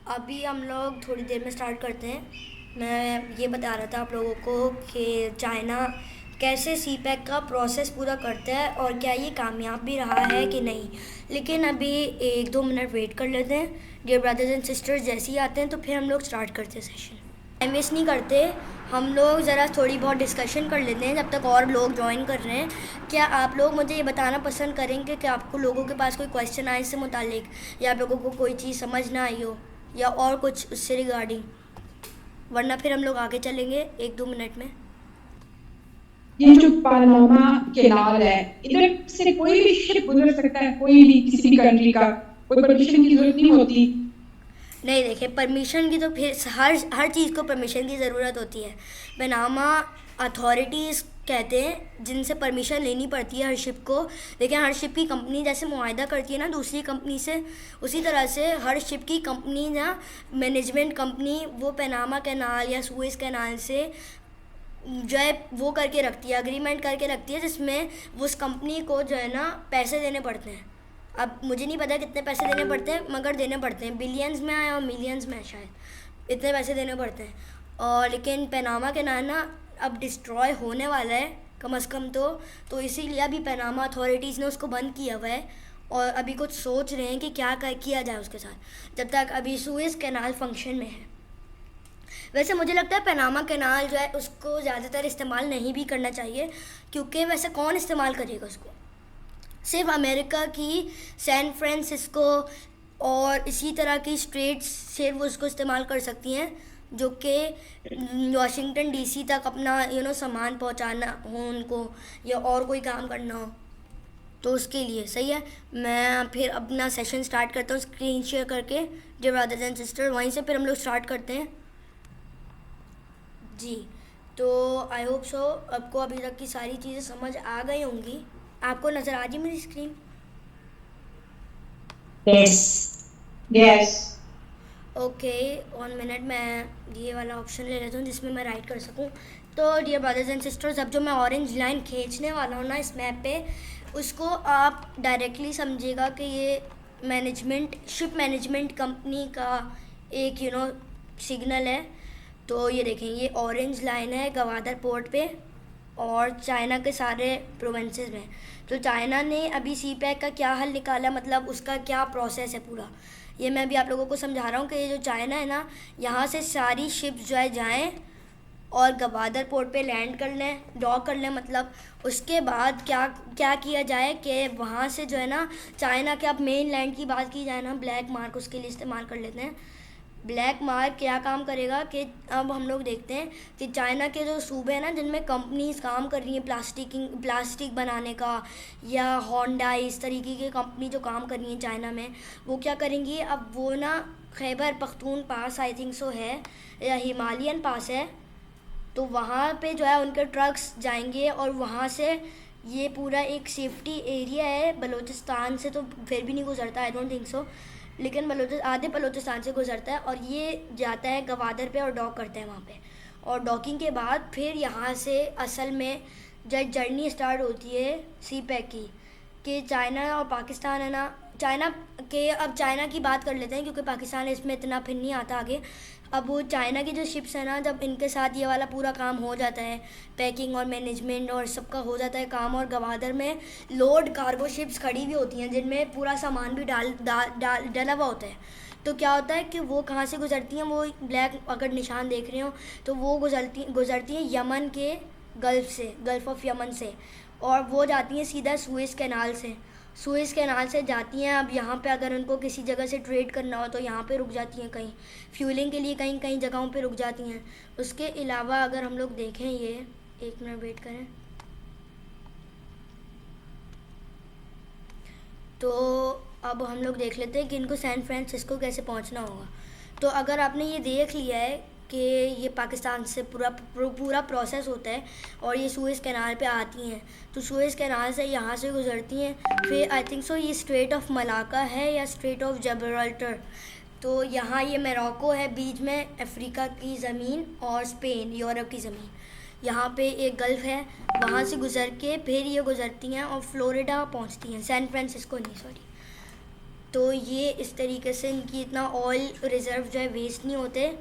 अभी हम लोग थोड़ी देर में स्टार्ट करते हैं। मैं ये बता रहा था आप लोगों को कि चाइना कैसे सी पैक का प्रोसेस पूरा करता है और क्या ये कामयाब भी रहा है कि नहीं। लेकिन अभी 1-2 मिनट वेट कर लेते हैं। डियर ब्रदर्स एंड सिस्टर्स जैसे ही आते हैं तो फिर हम लोग स्टार्ट करते हैं सेशन। टाइम वेस्ट नहीं करते, हम लोग ज़रा थोड़ी बहुत डिस्कशन कर लेते हैं जब तक और लोग ज्वाइन कर रहे हैं। क्या आप लोग मुझे ये बताना पसंद करेंगे कि आपको लोगों के पास कोई क्वेश्चन आए इससे मुतालिक, या आप लोगों को कोई चीज़ समझ ना आई हो या और कुछ उससे रिगार्डिंग, वरना फिर हम लोग आगे चलेंगे 1-2 मिनट में। ये जो पानामा कैनाल है, इधर से कोई भी शिप गुजर सकता है, कोई भी किसी भी कंट्री का, कोई परमिशन की जरूरत नहीं होती। नहीं, देखिए परमिशन की तो फिर हर चीज़ को परमिशन की ज़रूरत होती है। पनामा अथॉरिटीज़ कहते हैं जिनसे परमिशन लेनी पड़ती है हर शिप को। लेकिन हर शिप की कंपनी जैसे मुआहदा करती है ना दूसरी कंपनी से, उसी तरह से हर शिप की कंपनी ना मैनेजमेंट कंपनी वो पनामा कैनाल या सुएज़ कैनाल से जो है वो करके रखती है, एग्रीमेंट करके रखती है, जिसमें वो उस कंपनी को जो है ना पैसे देने पड़ते हैं। अब मुझे नहीं पता कितने पैसे देने पड़ते हैं, मगर देने पड़ते हैं, बिलियंस में है और मिलियंस में शायद, इतने पैसे देने पड़ते हैं। और लेकिन पनामा कैनाल ना अब डिस्ट्रॉय होने वाला है कम अज़ कम, तो इसीलिए अभी पनामा अथॉरिटीज़ ने उसको बंद किया हुआ है और अभी कुछ सोच रहे हैं कि क्या किया जाए उसके साथ, जब तक अभी सुएज़ कैनाल फंक्शन में है। वैसे मुझे लगता है पनामा कैनाल जो है उसको ज़्यादातर इस्तेमाल नहीं भी करना चाहिए, क्योंकि वैसे कौन इस्तेमाल करेगा उसको। सिर्फ अमेरिका की सैन फ्रांसिस्को और इसी तरह की स्ट्रेट्स सिर्फ वो उसको इस्तेमाल कर सकती हैं, जो कि वाशिंगटन डीसी तक अपना सामान पहुंचाना हो उनको, या और कोई काम करना हो, तो उसके लिए। सही है, मैं फिर अपना सेशन स्टार्ट करता हूँ स्क्रीन शेयर करके। डियर ब्रदर्स एंड सिस्टर, वहीं से फिर हम लोग स्टार्ट करते हैं जी। तो आई होप सो आपको अभी तक की सारी चीज़ें समझ आ गई होंगी। आपको नज़र आ रही मेरी स्क्रीन? यस। ओके, 1 मिनट, मैं ये वाला ऑप्शन ले लेता हूँ जिसमें मैं राइट कर सकूँ। तो डियर ब्रदर्स एंड सिस्टर्स, अब जो मैं ऑरेंज लाइन खींचने वाला हूँ ना इस मैप पे, उसको आप डायरेक्टली समझिएगा कि ये शिप मैनेजमेंट कंपनी का एक सिग्नल है। तो ये देखें, ये ऑरेंज लाइन है गवादर पोर्ट पे और चाइना के सारे प्रोविंसेस में। तो चाइना ने अभी सी पैक का क्या हल निकाला, मतलब उसका क्या प्रोसेस है पूरा, ये मैं अभी आप लोगों को समझा रहा हूँ कि ये जो चाइना है ना, यहाँ से सारी शिप्स जो है जाएँ और गवादर पोर्ट पे लैंड कर लें, डॉक कर लें मतलब। उसके बाद क्या किया जाए कि वहाँ से जो है ना चाइना के, अब मेन लैंड की बात की जाए ना, ब्लैक मार्क उसके लिए इस्तेमाल कर लेते हैं। ब्लैक मार्क क्या काम करेगा कि अब हम लोग देखते हैं कि चाइना के जो सूबे हैं ना जिनमें कंपनीज काम कर रही हैं प्लास्टिक बनाने का, या होंडा, इस तरीके की कंपनी जो काम कर रही हैं चाइना में, वो क्या करेंगी, अब वो ना Khyber Pakhtunkhwa I think so है या हिमालयन पास है, तो वहाँ पे जो है उनके ट्रक्स जाएंगे और वहाँ से ये पूरा एक सेफ्टी एरिया है। बलूचिस्तान से तो फिर भी नहीं गुजरता, आई डोंट थिंक सो, लेकिन आधे बलूचिस्तान से गुजरता है और ये जाता है गवादर पे और डॉक करते हैं वहाँ पे। और डॉकिंग के बाद फिर यहाँ से असल में जब जर्नी स्टार्ट होती है सी पैक की, कि चाइना और पाकिस्तान है ना, अब चाइना की बात कर लेते हैं क्योंकि पाकिस्तान इसमें इतना फिर नहीं आता आगे। अब वो चाइना की जो शिप्स है ना, जब इनके साथ ये वाला पूरा काम हो जाता है, पैकिंग और मैनेजमेंट और सबका हो जाता है काम, और गवादर में लोड कार्गो शिप्स खड़ी हुई होती हैं जिनमें पूरा सामान भी डला हुआ होता है। तो क्या होता है कि वो कहाँ से गुजरती हैं, वो ब्लैक अगर निशान देख रहे हो तो वो गुजरती हैं यमन के गल्फ़ ऑफ यमन से, और वो जाती हैं सीधा सुएज़ कैनाल से। सुएज़ कैनाल से जाती हैं। अब यहाँ पे अगर उनको किसी जगह से ट्रेड करना हो तो यहाँ पे रुक जाती हैं, कहीं फ्यूलिंग के लिए कहीं कहीं जगहों पे रुक जाती हैं। उसके अलावा अगर हम लोग देखें, ये 1 मिनट वेट करें, तो अब हम लोग देख लेते हैं कि इनको सैन फ्रांसिस्को कैसे पहुंचना होगा। तो अगर आपने ये देख लिया है कि ये पाकिस्तान से पूरा प्रोसेस होता है और ये सुएज़ कैनाल पे आती हैं, तो सुएज़ कैनाल से यहाँ से गुजरती हैं, फिर आई थिंक सो ये स्ट्रेट ऑफ मलाका है या स्ट्रेट ऑफ जबराल्टर। तो यहाँ ये मोरक्को है, बीच में अफ्रीका की ज़मीन और स्पेन यूरोप की ज़मीन, यहाँ पे एक गल्फ़ है, वहाँ से गुज़र के फिर ये गुज़रती हैं और फ्लोरिडा पहुँचती हैं, सैन फ्रांसिस्को नहीं, सॉरी। तो ये इस तरीके से इनकी इतना ऑयल रिज़र्व जो है वेस्ट नहीं होते।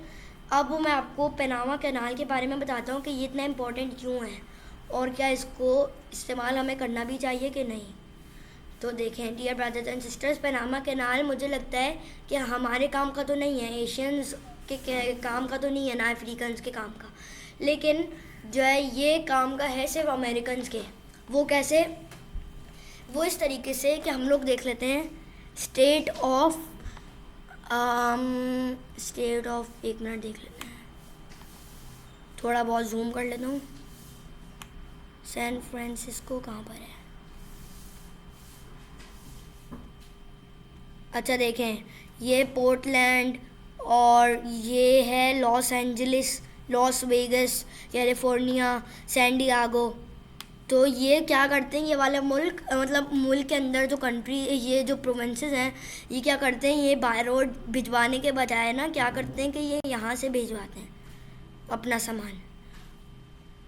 अब मैं आपको पनामा कैनाल के बारे में बताता हूँ कि ये इतना इम्पोर्टेंट क्यों है और क्या इसको इस्तेमाल हमें करना भी चाहिए कि नहीं। तो देखें dear brothers and sisters, Panama canal मुझे लगता है कि हमारे काम का तो नहीं है, एशियंस के काम का तो नहीं है, ना अफ्रीकन्स के काम का, लेकिन जो है ये काम का है सिर्फ अमेरिकन्स के। वो कैसे? वो इस तरीके से कि हम लोग देख लेते हैं स्टेट ऑफ 1 मिनट देख लेते हैं, थोड़ा बहुत जूम कर लेता हूँ। सैन फ्रांसिस्को कहाँ पर है? अच्छा देखें, ये पोर्टलैंड और ये है Los Angeles, Las Vegas, California, San Diego. तो ये क्या करते हैं, ये वाला मुल्क, मतलब मुल्क के अंदर जो कंट्री, ये जो प्रोविंसेस हैं, ये क्या करते हैं, ये बाय रोड भिजवाने के बजाय ना क्या करते हैं कि ये यहाँ से भिजवाते हैं अपना सामान।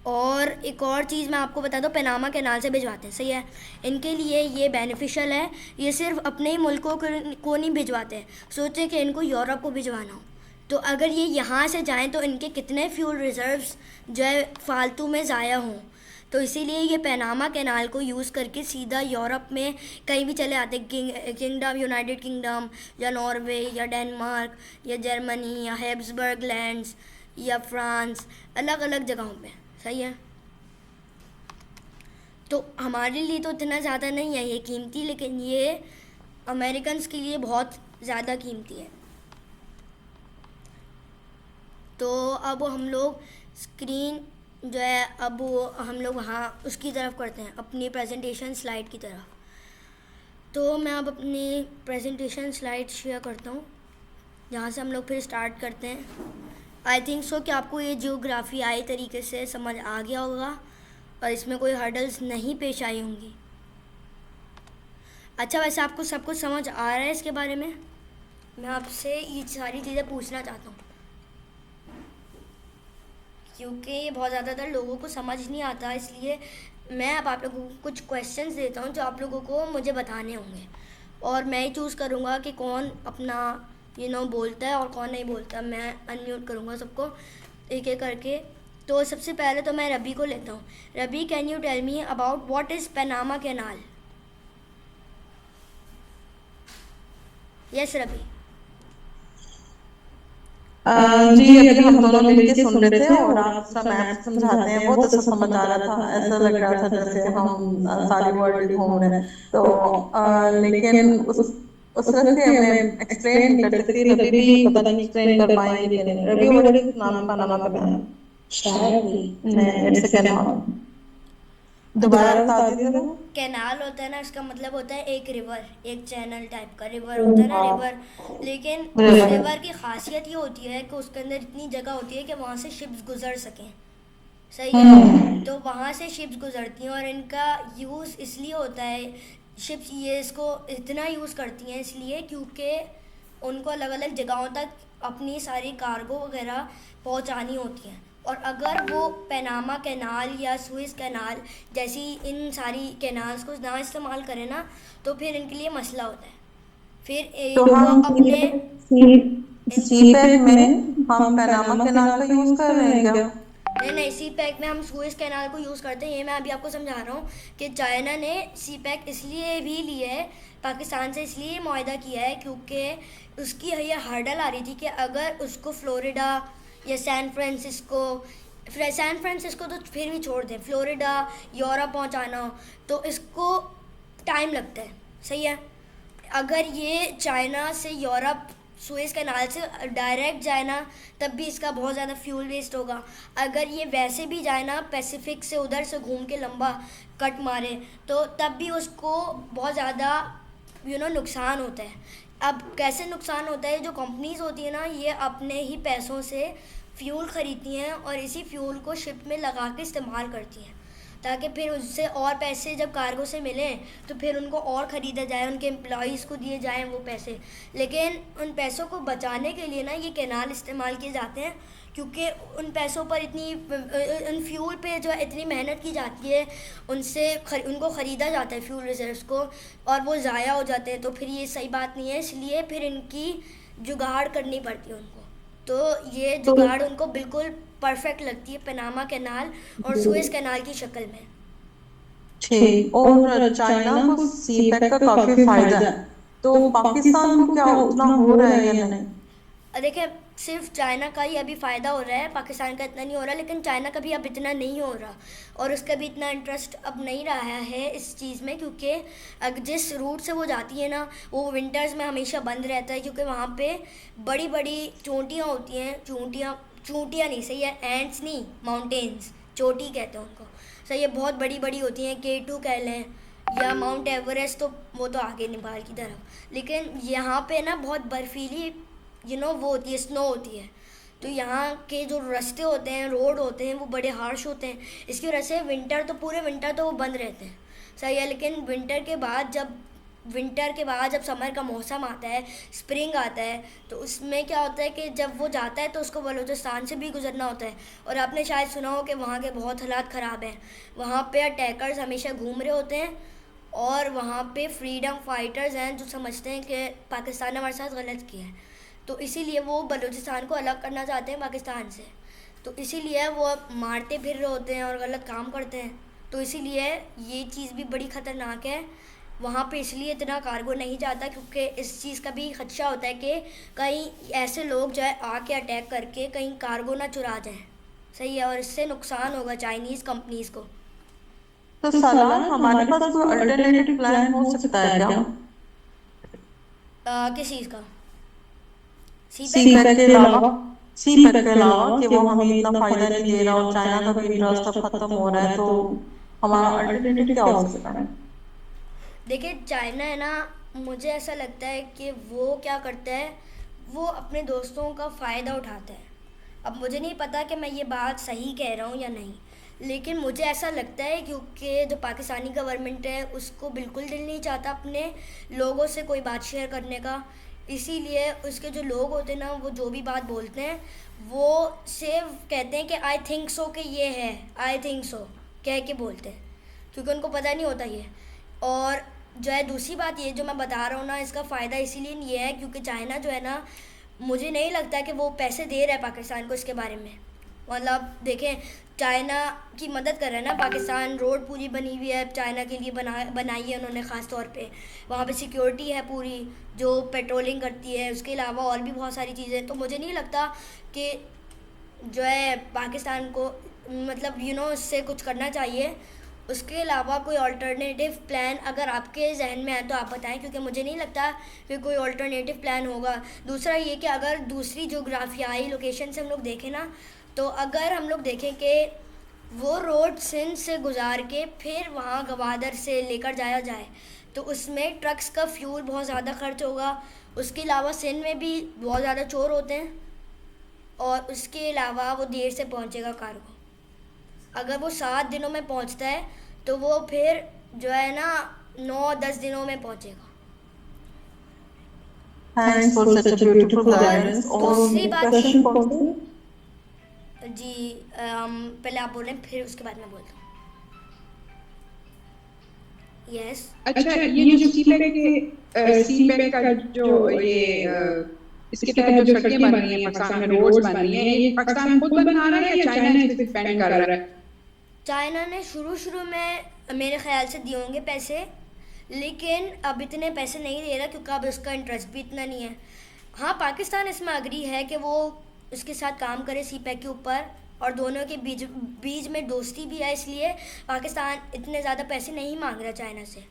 और एक और चीज़ मैं आपको बता दूँ, पनामा कैनाल से भिजवाते हैं, सही है। इनके लिए ये बेनिफिशियल है, ये सिर्फ अपने ही मुल्कों को नहीं भिजवाते, सोचे कि इनको यूरोप को भिजवाना हो, तो अगर ये यहाँ से जाएं तो इनके कितने फ्यूल रिज़र्व्स जो है फालतू में ज़ाया हों। तो इसीलिए ये पनामा कैनाल को यूज़ करके सीधा यूरोप में कहीं भी चले आते, किंगडम, यूनाइटेड किंगडम या नॉर्वे या डेनमार्क या जर्मनी या हैब्सबर्ग लैंड्स या फ्रांस, अलग अलग जगहों पे, सही है। तो हमारे लिए तो इतना ज़्यादा नहीं है ये कीमती, लेकिन ये अमेरिकन्स के लिए बहुत ज़्यादा कीमती है। तो अब हम लोग स्क्रीन जो है, अब हम लोग वहाँ उसकी तरफ करते हैं, अपनी प्रेजेंटेशन स्लाइड की तरफ। तो मैं अब अपनी प्रेजेंटेशन स्लाइड शेयर करता हूँ, जहाँ से हम लोग फिर स्टार्ट करते हैं। आई थिंक सो कि आपको ये जियोग्राफी आई तरीके से समझ आ गया होगा और इसमें कोई हर्डल्स नहीं पेश आई होंगी। अच्छा, वैसे आपको सब कुछ समझ आ रहा है इसके बारे में? मैं आपसे ये सारी चीज़ें पूछना चाहता हूँ क्योंकि ये बहुत ज़्यादातर लोगों को समझ नहीं आता, इसलिए मैं अब आप लोगों को कुछ क्वेश्चंस देता हूँ जो आप लोगों को मुझे बताने होंगे, और मैं ही चूज़ करूँगा कि कौन अपना बोलता है और कौन नहीं बोलता। मैं अनम्यूट करूँगा सबको एक एक करके। तो सबसे पहले तो मैं रबी को लेता हूँ। Rabi, can you tell me about what is Panama Canal? Yes Rabi. जी अभी हम दोनों मिलके सुन रहे थे और आप सब मैप समझाते हैं, बहुत अच्छा समझ आ रहा था, ऐसा लग रहा था जैसे हम सारी वर्ल्ड घूम रहे हैं। तो लेकिन उस तरह से हमें एक्सप्लेन नहीं कर सकती, रवि भी पता नहीं एक्सप्लेन कर पाएंगे कि नहीं। रवि व्हाट इज नाम पनामा कैनाल? शायद नहीं, इट्स अ कैनाल। दोबारा बता दीजिए। कैनाल होता है ना, इसका मतलब होता है एक रिवर, एक चैनल टाइप का रिवर होता है ना, रिवर। लेकिन रिवर की खासियत ये होती है कि उसके अंदर इतनी जगह होती है कि वहाँ से शिप्स गुजर सकें, सही है। तो वहाँ से शिप्स गुजरती हैं और इनका यूज़ इसलिए होता है, शिप्स ये इसको इतना यूज़ करती हैं इसलिए क्योंकि उनको अलग अलग जगहों तक अपनी सारी कार्गो वगैरह पहुँचानी होती हैं। और अगर वो पनामा कैनाल या सुएज़ कैनाल जैसी इन सारी कैनाल्स को ना इस्तेमाल करें ना, तो फिर इनके लिए मसला होता है। फिर तो हम अपने सीपैक में हम पनामा कैनाल का यूज कर रहे हैं क्या? नहीं, सीपैक में हम सुएज़ कैनाल को यूज़ करते हैं। ये मैं अभी आपको समझा रहा हूँ कि चाइना ने सीपैक इसलिए भी लिया है पाकिस्तान से, इसलिए मुआहदा किया है क्योंकि उसकी ये हर्डल आ रही थी कि अगर उसको फ्लोरिडा या सैन फ्रांसिस्को तो फिर भी छोड़ दें, फ्लोरिडा यूरोप पहुंचाना हो तो इसको टाइम लगता है। सही है। अगर ये चाइना से यूरोप सुएज़ कैनाल से डायरेक्ट जाए ना, तब भी इसका बहुत ज़्यादा फ्यूल वेस्ट होगा। अगर ये वैसे भी जाए ना पैसिफिक से, उधर से घूम के लंबा कट मारे, तो तब भी उसको बहुत ज़्यादा नुकसान होता है। अब कैसे नुकसान होता है? जो कंपनीज़ होती है ना, ये अपने ही पैसों से फ्यूल ख़रीदती हैं और इसी फ्यूल को शिप में लगा के इस्तेमाल करती हैं, ताकि फिर उससे और पैसे जब कार्गो से मिलें तो फिर उनको और ख़रीदा जाए, उनके एम्प्लॉइज़ को दिए जाएं वो पैसे। लेकिन उन पैसों को बचाने के लिए ना ये कैनाल इस्तेमाल किए जाते हैं, क्योंकि उन पैसों पर उन फ्यूल पे जो इतनी मेहनत की जाती है, उनको ख़रीदा जाता है फ्यूल रिजर्व्स को, और वो ज़ाया हो जाते हैं। तो फिर ये सही बात नहीं है, इसलिए फिर इनकी जुगाड़ करनी पड़ती है उनको। तो ये जुगाड़ उनको बिल्कुल परफेक्ट लगती है, पनामा कैनाल और सुएज कैनाल की शक्ल में। ठीक। और चाइना को सी पैक का काफी फायदा है, तो पाकिस्तान को क्या उतना हो रहा है या नहीं? देखिए, सिर्फ चाइना का ही अभी फ़ायदा हो रहा है, पाकिस्तान का इतना नहीं हो रहा। लेकिन चाइना का भी अब इतना नहीं हो रहा और उसका भी इतना इंटरेस्ट अब नहीं रहा है इस चीज़ में, क्योंकि जिस रूट से वो जाती है ना, वो विंटर्स में हमेशा बंद रहता है, क्योंकि वहाँ पे बड़ी बड़ी चोटियाँ होती हैं। चोटियाँ नहीं, सही है, एंड्स नहीं, माउंटेन्स, चोटी कहते हैं उनको, सही है, बहुत बड़ी बड़ी होती हैं। K2 कह लें या माउंट एवरेस्ट, तो वो तो आगे नेपाल की तरफ। लेकिन यहाँ पे ना बहुत बर्फीली वो होती है, स्नो होती है। तो यहाँ के जो रास्ते होते हैं, रोड होते हैं, वो बड़े हार्श होते हैं। इसकी वजह से पूरे विंटर तो वो बंद रहते हैं, सही है। लेकिन विंटर के बाद जब समर का मौसम आता है, स्प्रिंग आता है, तो उसमें क्या होता है कि जब वो जाता है तो उसको बलूचिस्तान से भी गुजरना होता है। और आपने शायद सुना हो कि वहाँ के बहुत हालात ख़राब हैं। वहाँ पे अटैकर्स हमेशा घूम रहे होते हैं और वहाँ पे फ्रीडम फाइटर्स हैं जो समझते हैं कि पाकिस्तान ने हमारे साथ गलत किया है, तो इसीलिए वो बलूचिस्तान को अलग करना चाहते हैं पाकिस्तान से। तो इसीलिए वो मारते फिर रहे होते हैं और गलत काम करते हैं। तो इसीलिए ये चीज़ भी बड़ी ख़तरनाक है वहाँ पे। इसलिए इतना कार्गो नहीं जाता, क्योंकि इस चीज़ का भी खदशा होता है कि कहीं ऐसे लोग जो है आके अटैक करके कहीं कार्गो ना चुरा जाएं, सही है, और इससे नुकसान होगा चाइनीज़ कंपनीज़ को। तो सलाम, हमारे पास कोई अल्टरनेटिव प्लान हो सकता है क्या? किस चीज़ का? सी पैक के अलावा कि वो हमें इतना फायदा नहीं दे रहा और चाइना का भी इंटरेस्ट अब खत्म हो रहा है, तो हमारा अल्टरनेटिव क्या हो सकता है? देखिए, चाइना है ना, मुझे ऐसा लगता है कि वो क्या करता है, वो अपने दोस्तों का फ़ायदा उठाता है। अब मुझे नहीं पता कि मैं ये बात सही कह रहा हूँ या नहीं, लेकिन मुझे ऐसा लगता है क्योंकि जो पाकिस्तानी गवर्नमेंट है उसको बिल्कुल दिल नहीं चाहता अपने लोगों से कोई बात शेयर करने का। इसीलिए उसके जो लोग होते हैं ना, वो जो भी बात बोलते हैं वो सिर्फ कहते हैं कि आई थिंक सो, कि ये है, आई थिंक सो कह के बोलते हैं, क्योंकि उनको पता नहीं होता ये। और जो है दूसरी बात, ये जो मैं बता रहा हूँ ना, इसका फ़ायदा इसीलिए नहीं है क्योंकि चाइना जो है ना, मुझे नहीं लगता कि वो पैसे दे रहा है पाकिस्तान को इसके बारे में। मतलब देखें, चाइना की मदद कर रहा है ना पाकिस्तान, रोड पूरी बनी हुई है चाइना के लिए, बनाई है उन्होंने ख़ास तौर पे। वहाँ पे सिक्योरिटी है पूरी जो पेट्रोलिंग करती है, उसके अलावा और भी बहुत सारी चीज़ें। तो मुझे नहीं लगता कि जो है पाकिस्तान को मतलब इससे कुछ करना चाहिए। उसके अलावा कोई अल्टरनेटिव प्लान अगर आपके जहन में है तो आप बताएं, क्योंकि मुझे नहीं लगता कि कोई अल्टरनेटिव प्लान होगा। दूसरा ये कि अगर दूसरी जोग्राफियाई लोकेशन से हम लोग देखें ना, तो अगर हम लोग देखें कि वो रोड सिंध से गुजार के फिर वहाँ गवादर से लेकर जाया जाए, तो उसमें ट्रक्स का फ्यूल बहुत ज़्यादा खर्च होगा। उसके अलावा सिंध में भी बहुत ज़्यादा चोर होते हैं और उसके अलावा वो देर से पहुँचेगा कार्गो। अगर वो 7 दिनों में पहुँचता है तो वो फिर जो है ना 9-10 दिनों में पहँचेगा। Thanks for such a beautiful guidance. और दूसरी बात क्वेश्चन कौन सी? जी, पहले आप बोलें फिर उसके बाद मैं बोलता हूँ। यस। अच्छा, ये जो सी पैक का जो इसके तहत जो सड़कें बन रही हैं पाकिस्तान में, रोड्स बन रही हैं, ये पाकिस्तान खुद बना रहा है या चाइना इस पे डिपेंड कर रहा है? चाइना ने शुरू में मेरे ख्याल से दिए होंगे पैसे, लेकिन अब इतने पैसे नहीं दे रहा क्योंकि अब उसका इंटरेस्ट भी इतना नहीं है। हाँ, पाकिस्तान इसमें अग्री है कि वो उसके साथ काम करे सी पैक के ऊपर, और दोनों के बीच में दोस्ती भी है, इसलिए पाकिस्तान इतने ज़्यादा पैसे नहीं मांग रहा चाइना से।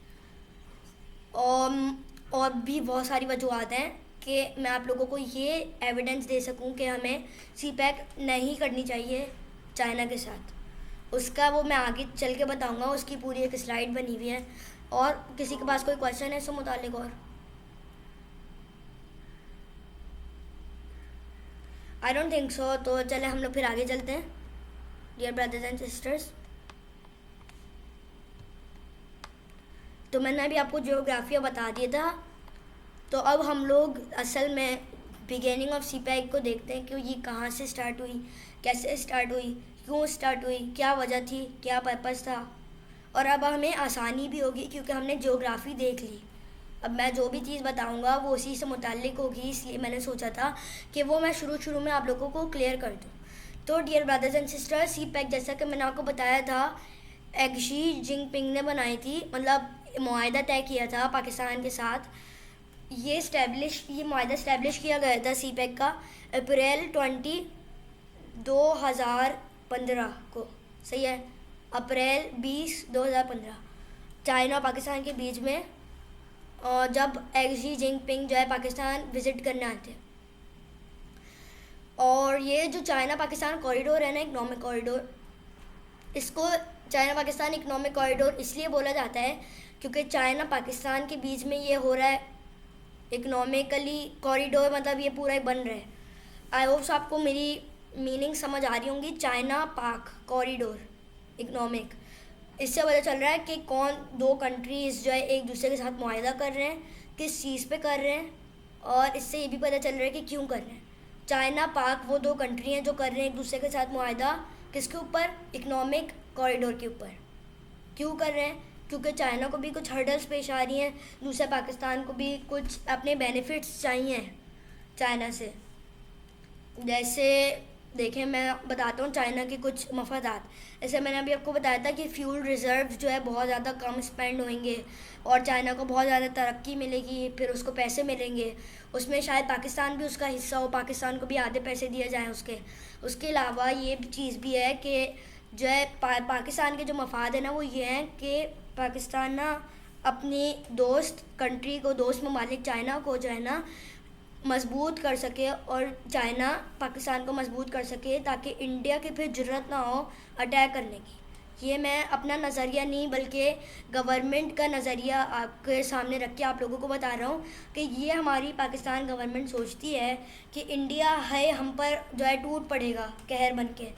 और भी बहुत सारी वजूहत हैं कि मैं आप लोगों को ये एविडेंस दे सकूं कि हमें सीपैक नहीं करनी चाहिए चाइना के साथ। उसका वो मैं आगे चल के बताऊंगा, उसकी पूरी एक स्लाइड बनी हुई है। और किसी के पास कोई क्वेश्चन है इससे मुतालिक? और आई डोंट थिंक सो। तो चले हम लोग फिर आगे चलते हैं डियर ब्रदर्स एंड सिस्टर्स। तो मैंने अभी आपको ज्योग्राफिया बता दिया था। तो अब हम लोग असल में बिगिनिंग ऑफ सीपैक को देखते हैं कि ये कहाँ से स्टार्ट हुई, कैसे स्टार्ट हुई, क्यों स्टार्ट हुई, क्या वजह थी, क्या पर्पस था। और अब हमें आसानी भी होगी क्योंकि हमने ज्योग्राफी देख ली। अब मैं जो भी चीज़ बताऊंगा वो उसी से मुताल्लिक होगी, इसलिए मैंने सोचा था कि वो मैं शुरू में आप लोगों को क्लियर कर दूँ। तो dear brothers and sisters, CPEC जैसा कि मैंने आपको बताया था शी जिनपिंग ने बनाई थी, मतलब मुआहदा तय किया था पाकिस्तान के साथ। ये मुआहदा इस्टेब्लिश किया गया था सीपैक का अप्रैल 20, 2015 को। सही है, अप्रैल 20, 2015 चाइना और पाकिस्तान के बीच में, और जब शी जिनपिंग जो है पाकिस्तान विज़िट करने आते हैं। और ये जो चाइना पाकिस्तान कॉरिडोर है ना, इकनॉमिक कॉरिडोर, इसको चाइना पाकिस्तान इकनॉमिक कॉरिडोर इसलिए बोला जाता है क्योंकि चाइना पाकिस्तान के बीच में ये हो रहा है इकनॉमिकली कॉरिडोर, मतलब ये पूरा ही बन रहा है। आई होप्स आपको मेरी मीनिंग समझ आ रही होंगी। चाइना पाक कॉरिडोर इकनॉमिक, इससे पता चल रहा है कि कौन दो कंट्रीज़ जो है एक दूसरे के साथ मुआहदा कर रहे हैं, किस चीज़ पे कर रहे हैं, और इससे ये भी पता चल रहा है कि क्यों कर रहे हैं। चाइना पाक वो दो कंट्री हैं जो कर रहे हैं एक दूसरे के साथ मुआहदा, किसके ऊपर? इकनॉमिक कॉरिडोर के ऊपर। क्यों कर रहे हैं? क्योंकि चाइना को भी कुछ हर्डल्स पेश आ रही हैं, दूसरे पाकिस्तान को भी कुछ अपने बेनिफिट्स चाहिए चाइना से। जैसे देखें, मैं बताता हूँ चाइना के कुछ मफादात। जैसे मैंने अभी आपको बताया था कि फ्यूल रिज़र्व जो है बहुत ज़्यादा कम स्पेंड होंगे और चाइना को बहुत ज़्यादा तरक्की मिलेगी, फिर उसको पैसे मिलेंगे। उसमें शायद पाकिस्तान भी उसका हिस्सा हो, पाकिस्तान को भी आधे पैसे दिए जाएँ उसके अलावा ये चीज़ भी है कि जो है पाकिस्तान के जो मफाद है ना, वो ये हैं कि पाकिस्तान ना अपनी दोस्त कंट्री को, दोस्त ममालिक चाइना को जो है ना मजबूत कर सके, और चाइना पाकिस्तान को मजबूत कर सके ताकि इंडिया की फिर ज़रूरत ना हो अटैक करने की। ये मैं अपना नज़रिया नहीं बल्कि गवर्नमेंट का नज़रिया आपके सामने रख के आप लोगों को बता रहा हूँ कि ये हमारी पाकिस्तान गवर्नमेंट सोचती है कि इंडिया है हम पर जो है टूट पड़ेगा कहर बन के,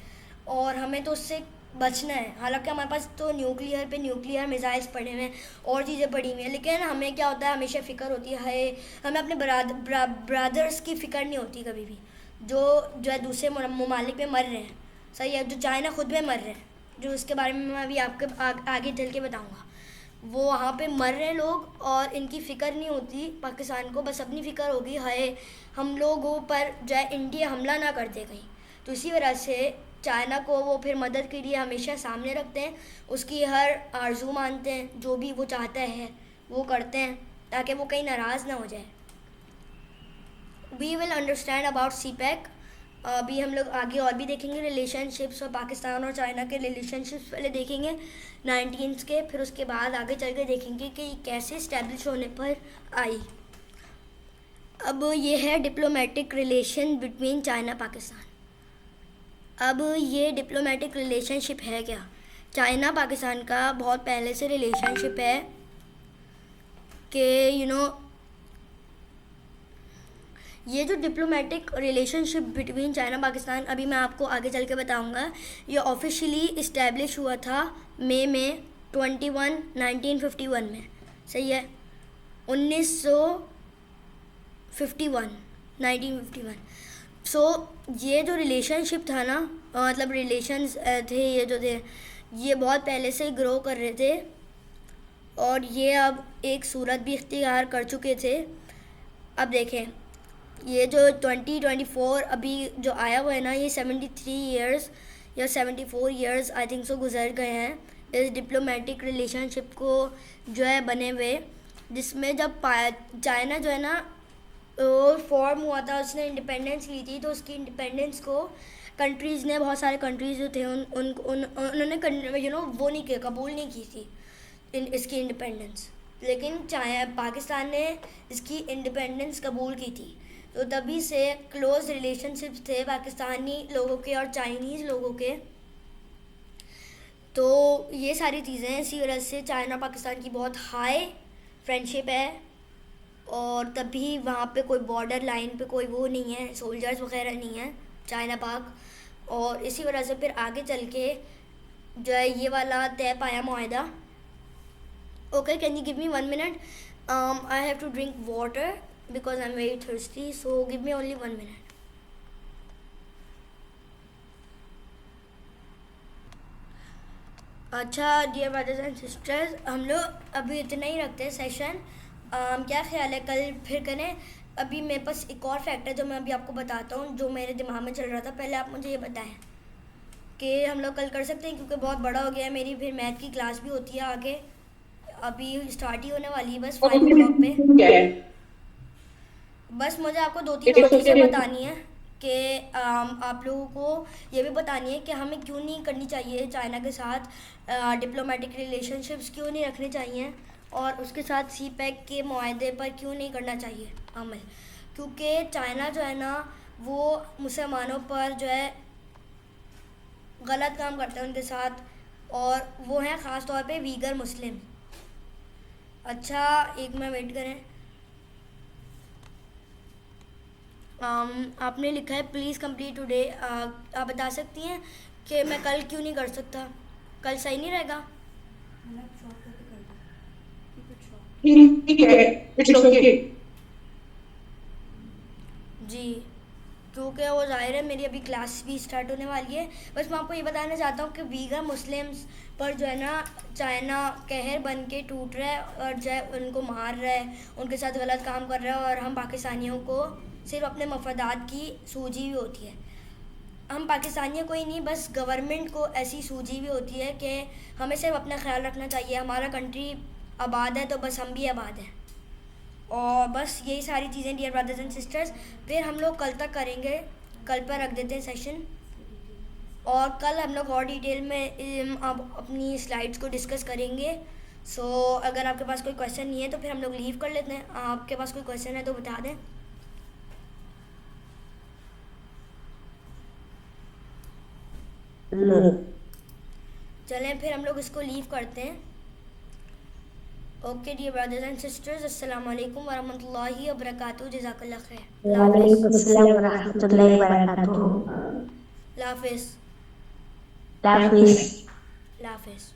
और हमें तो उससे बचना है। हालांकि हमारे पास तो न्यूक्लियर मिसाइल्स पड़े हुए हैं और चीज़ें पड़ी हुई हैं, लेकिन हमें क्या होता है, हमेशा फ़िक्र होती है, हमें अपने ब्रदर्स की फ़िक्र नहीं होती कभी भी, जो है दूसरे ममालिक में मर रहे हैं। सही है, जो चाइना खुद में मर रहे हैं, जो उसके बारे में मैं अभी आपके आगे चल के बताऊँगा। वो वहाँ पे मर रहे हैं लोग और इनकी फ़िक्र नहीं होती पाकिस्तान को, बस अपनी फ़िक्र होगी है हम लोगों पर जो है इंडिया हमला ना कर दे कहीं। तो इसी वजह से चाइना को वो फिर मदद के लिए हमेशा सामने रखते हैं, उसकी हर आरजू मानते हैं, जो भी वो चाहता है वो करते हैं ताकि वो कहीं नाराज़ ना हो जाए। We will understand about CPEC. अभी हम लोग आगे और भी देखेंगे रिलेशनशिप्स, और पाकिस्तान और चाइना के रिलेशनशिप्स पहले देखेंगे 19 के, फिर उसके बाद आगे चल के देखेंगे कि ये कैसे इस्टेब्लिश होने पर आई। अब ये है diplomatic relation between China Pakistan. अब ये डिप्लोमेटिक रिलेशनशिप है क्या? चाइना पाकिस्तान का बहुत पहले से रिलेशनशिप है कि ये जो diplomatic relationship between China Pakistan, अभी मैं आपको आगे चल के बताऊँगा, ये ऑफिशियली इस्टेब्लिश हुआ था मई में 21, 1951 में। सही है, 1951। सो ये जो रिलेशनशिप था ना, मतलब रिलेशंस थे ये जो थे, ये बहुत पहले से ग्रो कर रहे थे और ये अब एक सूरत भी इख्तियार कर चुके थे। अब देखें, ये जो 2024 अभी जो आया हुआ है ना, ये 73 ईयर्स या 74 ईयर्स आई थिंक सो गुजर गए हैं इस डिप्लोमेटिक रिलेशनशिप को जो है बने हुए, जिसमें जब चाइना जो है ना फॉर्म हुआ था, उसने इंडिपेंडेंस ली थी, तो उसकी इंडिपेंडेंस को कंट्रीज़ ने, बहुत सारे कंट्रीज़ जो थे उन्होंने वो नहीं किया, कबूल नहीं की थी इसकी इंडिपेंडेंस। लेकिन पाकिस्तान ने इसकी इंडिपेंडेंस कबूल की थी, तो तभी से क्लोज रिलेशनशिप्स थे पाकिस्तानी लोगों के और चाइनीज़ लोगों के। तो ये सारी चीज़ें हैं, इसी वजह से चाइना और पाकिस्तान की बहुत हाई फ्रेंडशिप है, और तभी वहाँ पे कोई बॉर्डर लाइन पे कोई वो नहीं है, सोल्जर्स वगैरह नहीं है चाइना पाक। और इसी वजह से फिर आगे चल के जो है ये वाला तय पाया मुआहदा। Okay, can you give me 1 minute? I have to drink water because I'm very thirsty, so give me only 1 minute. अच्छा डियर ब्रदर्स एंड सिस्टर्स, हम लोग अभी इतना ही रखते हैं सेशन। क्या ख्याल है कल फिर करें? अभी मेरे पास एक और फैक्ट है जो मैं अभी आपको बताता हूँ, जो मेरे दिमाग में चल रहा था। पहले आप मुझे ये बताएं कि हम लोग कल कर सकते हैं, क्योंकि बहुत बड़ा हो गया है, मेरी फिर मैथ की क्लास भी होती है आगे, अभी स्टार्ट ही होने वाली है बस 5 o'clock पे। बस मुझे आपको 2-3 और चीज़ें बतानी है कि आप लोगों को ये भी बतानी है कि हमें क्यों नहीं करनी चाहिए चाइना के साथ डिप्लोमेटिक रिलेशनशिप्स, क्यों नहीं रखने चाहिए, और उसके साथ CPEC के मुआहदे पर क्यों नहीं करना चाहिए अमल। क्योंकि चाइना जो है ना वो मुसलमानों पर जो है गलत काम करता है उनके साथ, और वो हैं ख़ास तौर पे वीगर मुस्लिम। अच्छा एक मिनट वेट करें। आपने लिखा है प्लीज़ कंप्लीट टुडे। आप बता सकती हैं कि मैं कल क्यों नहीं कर सकता? कल सही नहीं रहेगा? ठीक है, इट्स ओके। जी, क्योंकि वो ज़ाहिर है मेरी अभी क्लास भी स्टार्ट होने वाली है। बस मैं आपको ये बताना चाहता हूँ कि वीगर मुस्लिम्स पर जो है ना चाइना कहर बन के टूट रहा है, और जो है उनको मार रहा है, उनके साथ गलत काम कर रहा है, और हम पाकिस्तानियों को सिर्फ अपने मफादात की सूझी हुई होती है। हम पाकिस्तानियों को ही नहीं, बस गवर्नमेंट को ऐसी सूझी हुई होती है कि हमें सिर्फ अपना ख्याल रखना चाहिए, हमारा कंट्री आबाद है तो बस हम भी आबाद हैं। और बस यही सारी चीज़ें डियर ब्रदर्स एंड सिस्टर्स, फिर हम लोग कल तक करेंगे, कल पर रख देते हैं सेशन, और कल हम लोग और डिटेल में अब अपनी स्लाइड्स को डिस्कस करेंगे। सो अगर आपके पास कोई क्वेश्चन नहीं है तो फिर हम लोग लीव कर लेते हैं। आपके पास कोई क्वेश्चन है तो बता दें। चलें फिर हम लोग इसको लीव करते हैं। Okay dear brothers and sisters, अस्सलाम वालेकुम वरहमतुल्लाहि वबरकातुहू, जज़ाकल्लाह खैर। वालेकुम अस्सलाम व रहमतुल्लाहि व बरकातुहू। अल्लाह हाफिज़। हाफिज़। अल्लाह हाफिज़।